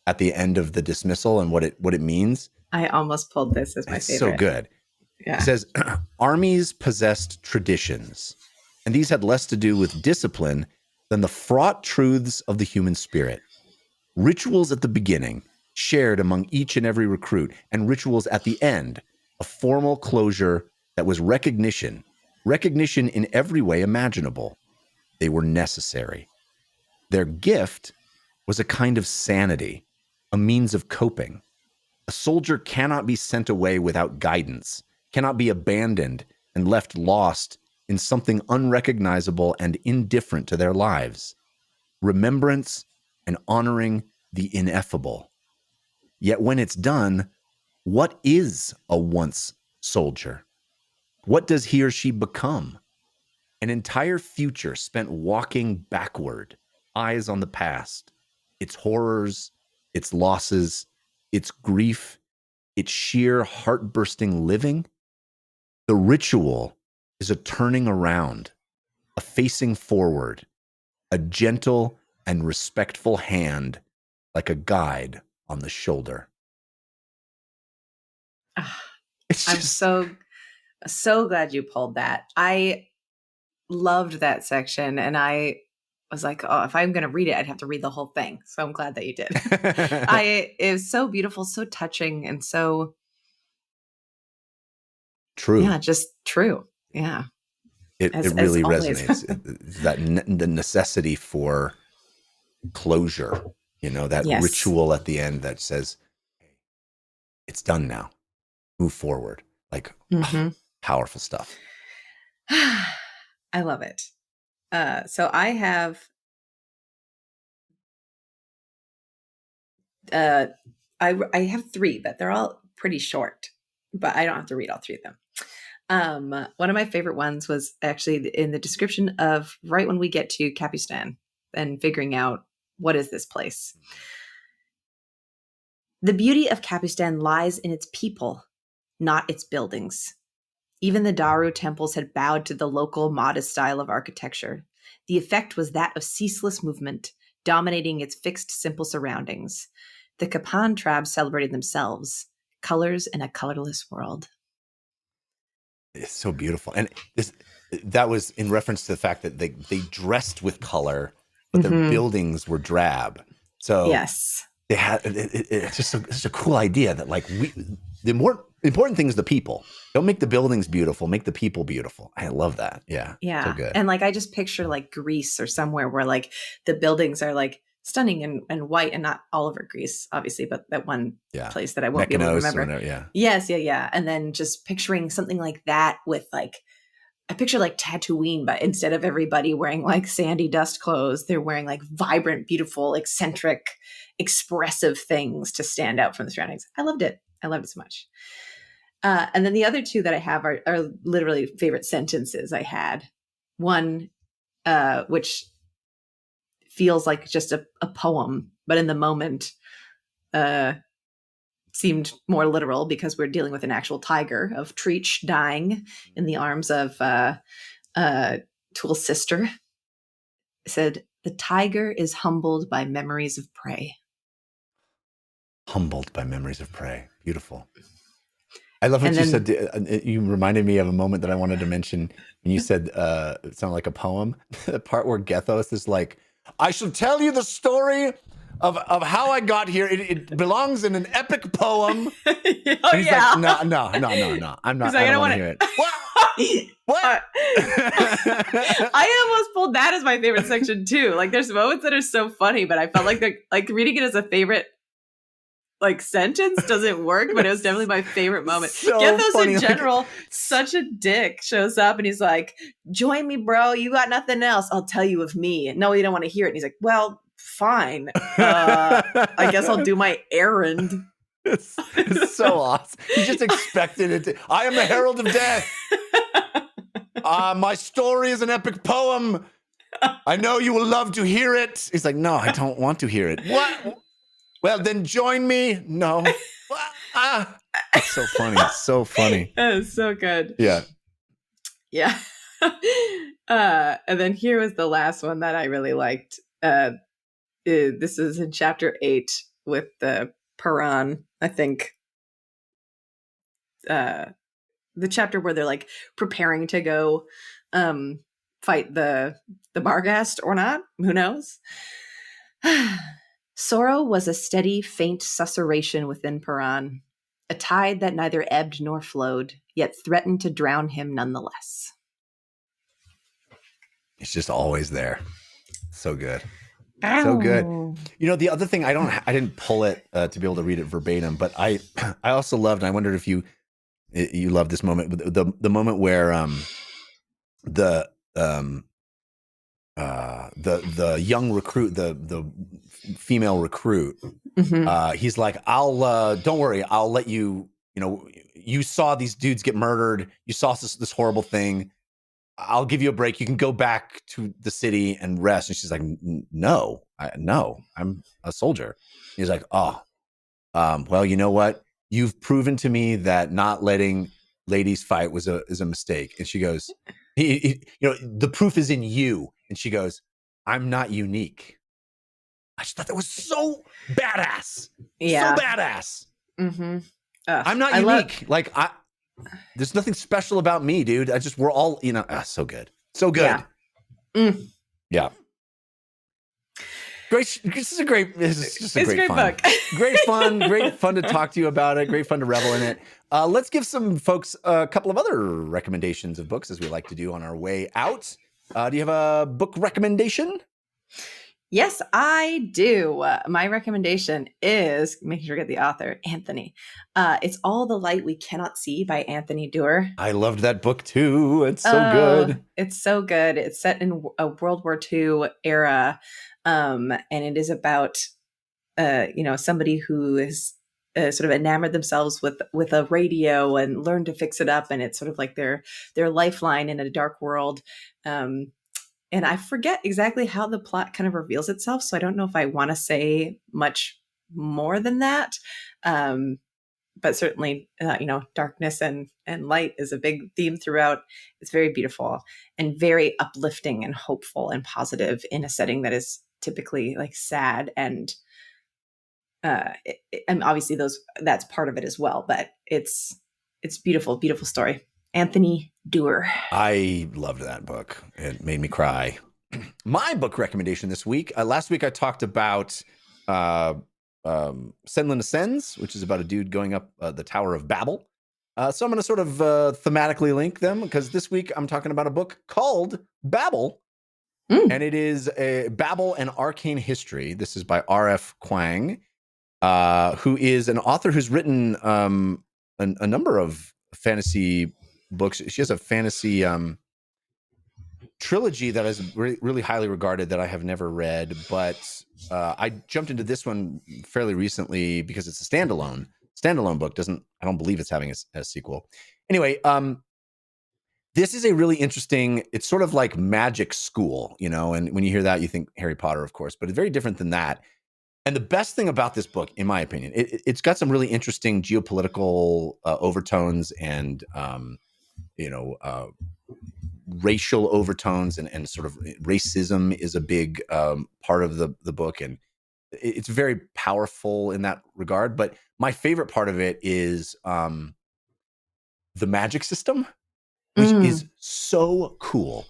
at the end of the dismissal and what it means. I almost pulled this as my it's favorite. so good. Yeah. It says armies possessed traditions, and these had less to do with discipline than the fraught truths of the human spirit. Rituals at the beginning, shared among each and every recruit, and rituals at the end, a formal closure that was recognition in every way imaginable. They were necessary. Their gift was a kind of sanity, a means of coping. A soldier cannot be sent away without guidance, cannot be abandoned and left lost in something unrecognizable and indifferent to their lives. Remembrance and honoring the ineffable. Yet when it's done, what is a once soldier? What does he or she become? An entire future spent walking backward, eyes on the past, its horrors, its losses, its grief, its sheer heart-bursting living? The ritual is a turning around, a facing forward, a gentle and respectful hand like a guide on the shoulder. I'm so glad you pulled that. I loved that section, and I was like, oh, if I'm going to read it, I'd have to read the whole thing. So I'm glad that you did. It was so beautiful, so touching, and so true. Yeah, just true. Yeah. It really resonates. The necessity for closure, that Yes. ritual at the end that says, hey, it's done now. Move forward. Like, powerful stuff. I love it. So I have I have 3, but they're all pretty short, but I don't have to read all 3 of them. One of my favorite ones was actually in the description of right when we get to Kapustan and figuring out what is this place. The beauty of Kapustan lies in its people, not its buildings. Even the Daru temples had bowed to the local modest style of architecture. The effect was that of ceaseless movement, dominating its fixed, simple surroundings. The Kapan tribes celebrated themselves, colors in a colorless world. It's so beautiful. And that was in reference to the fact that they dressed with color, but their buildings were drab. So yes, they had it's just such a cool idea that like the more important thing is the people. Don't make the buildings beautiful, make the people beautiful. I love that. Yeah. Yeah. So good. And like I just picture like Greece or somewhere where like the buildings are like stunning and white, and not all over Greece, obviously, but that one place that I won't be able to remember. Whatever, Yes, yeah. And then just picturing something like that with like, I picture like Tatooine, but instead of everybody wearing like sandy dust clothes, they're wearing like vibrant, beautiful, eccentric, expressive things to stand out from the surroundings. I loved it. I loved it so much. And then the other 2 that I have are literally favorite sentences I had. One, which feels like just a poem, but in the moment seemed more literal because we're dealing with an actual tiger of Treach dying in the arms of Tool's sister. It said, "The tiger is humbled by memories of prey." Humbled by memories of prey. Beautiful. I love what you said. You reminded me of a moment that I wanted to mention. And you said it sounded like a poem. The part where Gethos is like, "I shall tell you the story of how I got here. It belongs in an epic poem." Oh, he's like, no. I'm not. Like, I don't want to hear it. What? I almost pulled that as my favorite section too. Like, there's moments that are so funny, but I felt like reading it as a favorite sentence doesn't work, but it was definitely my favorite moment. So Gethos funny, in general, such a dick, shows up and he's like, "Join me, bro. You got nothing else. I'll tell you of me." And no, you don't want to hear it. And he's like, "Well, fine. I guess I'll do my errand." It's so awesome. He just expected it to. "I am the herald of death. My story is an epic poem. I know you will love to hear it." He's like, "No, I don't want to hear it." "What? Well, then join me." "No." It's so funny. It's so funny. That is so good. Yeah. Yeah. And then here was the last one that I really liked. This is in chapter 8 with the Paran, I think. The chapter where they're like preparing to go fight the Barghast or not. Who knows? Sorrow was a steady, faint susurration within Paran, a tide that neither ebbed nor flowed, yet threatened to drown him nonetheless. It's just always there. So good. So good. You know, the other thing, I didn't pull it to be able to read it verbatim, but I also loved, and I wondered if you loved this moment, the moment where the young recruit, the female recruit, he's like, "I'll don't worry, I'll let you, you saw these dudes get murdered, you saw this horrible thing, I'll give you a break, you can go back to the city and rest." And she's like, No, I'm a soldier." He's like, "Oh, well, you know what, you've proven to me that not letting ladies fight is a mistake." And she goes, "The proof is in you." And she goes, "I'm not unique." I just thought that was so badass. Yeah. So badass. Mm-hmm. I'm not unique. There's nothing special about me, dude. We're all, so good. So good. Yeah. Yeah. Great. This is just a great fun book. Great fun to talk to you about it. Great fun to revel in it. Let's give some folks a couple of other recommendations of books, as we like to do on our way out. Do you have a book recommendation? Yes, I do. My recommendation is, making sure to get the author, Anthony. It's All the Light We Cannot See by Anthony Doerr. I loved that book too. It's so good. It's so good. It's set in a World War II era. And it is about, somebody who is sort of enamored themselves with a radio and learned to fix it up. And it's sort of like their lifeline in a dark world. And I forget exactly how the plot kind of reveals itself. So I don't know if I want to say much more than that. But certainly, darkness and light is a big theme throughout. It's very beautiful and very uplifting and hopeful and positive in a setting that is typically like sad. And and obviously that's part of it as well. But it's beautiful, beautiful story. Anthony Doerr. I loved that book. It made me cry. My book recommendation this week. Last week I talked about Senlin Ascends, which is about a dude going up the Tower of Babel. So I'm going to sort of thematically link them, because this week I'm talking about a book called Babel. And it is a Babel and Arcane History. This is by R.F. Kuang, who is an author who's written a number of fantasy books. She has a fantasy trilogy that is really highly regarded that I have never read, but I jumped into this one fairly recently because it's a standalone book. I don't believe it's having a sequel. Anyway, this is a really interesting, it's sort of like magic school, you know, and when you hear that, you think Harry Potter, of course, but it's very different than that. And the best thing about this book, in my opinion, it's got some really interesting geopolitical overtones and, racial overtones and sort of racism is a big part of the book. And it's very powerful in that regard. But my favorite part of it is the magic system, which is so cool.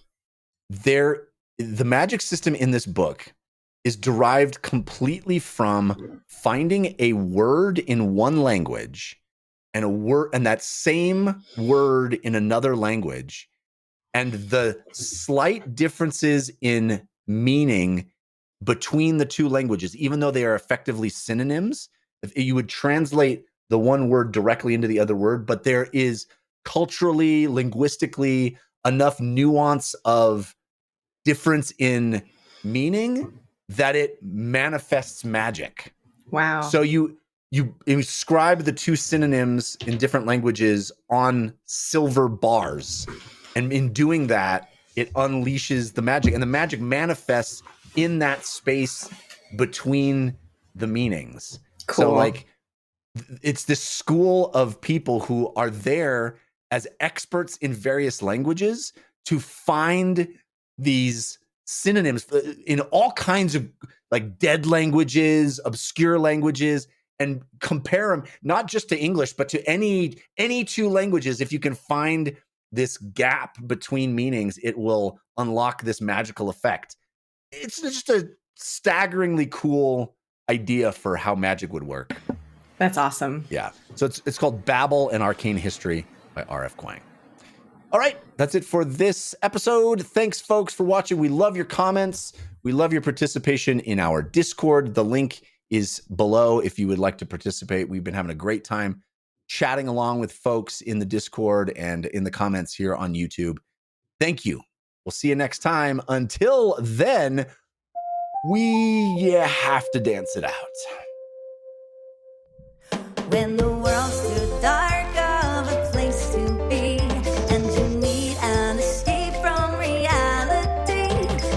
The magic system in this book is derived completely from finding a word in one language and that same word in another language, and the slight differences in meaning between the two languages, even though they are effectively synonyms. If you would translate the one word directly into the other word, but there is culturally, linguistically, enough nuance of difference in meaning that it manifests magic. Wow. So you inscribe the two synonyms in different languages on silver bars. And in doing that, it unleashes the magic. And the magic manifests in that space between the meanings. Cool. So like, it's this school of people who are there as experts in various languages to find these synonyms in all kinds of like dead languages, obscure languages, and compare them not just to English, but to any two languages. If you can find this gap between meanings, it will unlock this magical effect. It's just a staggeringly cool idea for how magic would work. That's awesome. Yeah. So it's called Babel, an Arcane History by R.F. Kuang. All right. That's it for this episode. Thanks, folks, for watching. We love your comments. We love your participation in our Discord. The link is below if you would like to participate. We've been having a great time chatting along with folks in the Discord and in the comments here on YouTube. Thank you. We'll see you next time. Until then, we have to dance it out. When the world's too dark of a place to be, and you need an escape from reality,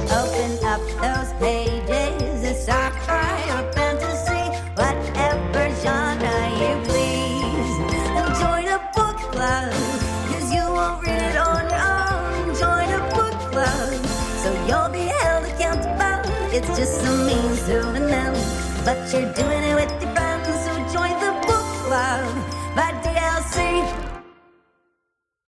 open up those pages. It's sci-fi or fantasy, whatever genre you please. And join a book club, 'cause you won't read it on your own. Join a book club, so you'll be held accountable. It's just a means to an end, but you're doing it with your friends, so join the book club.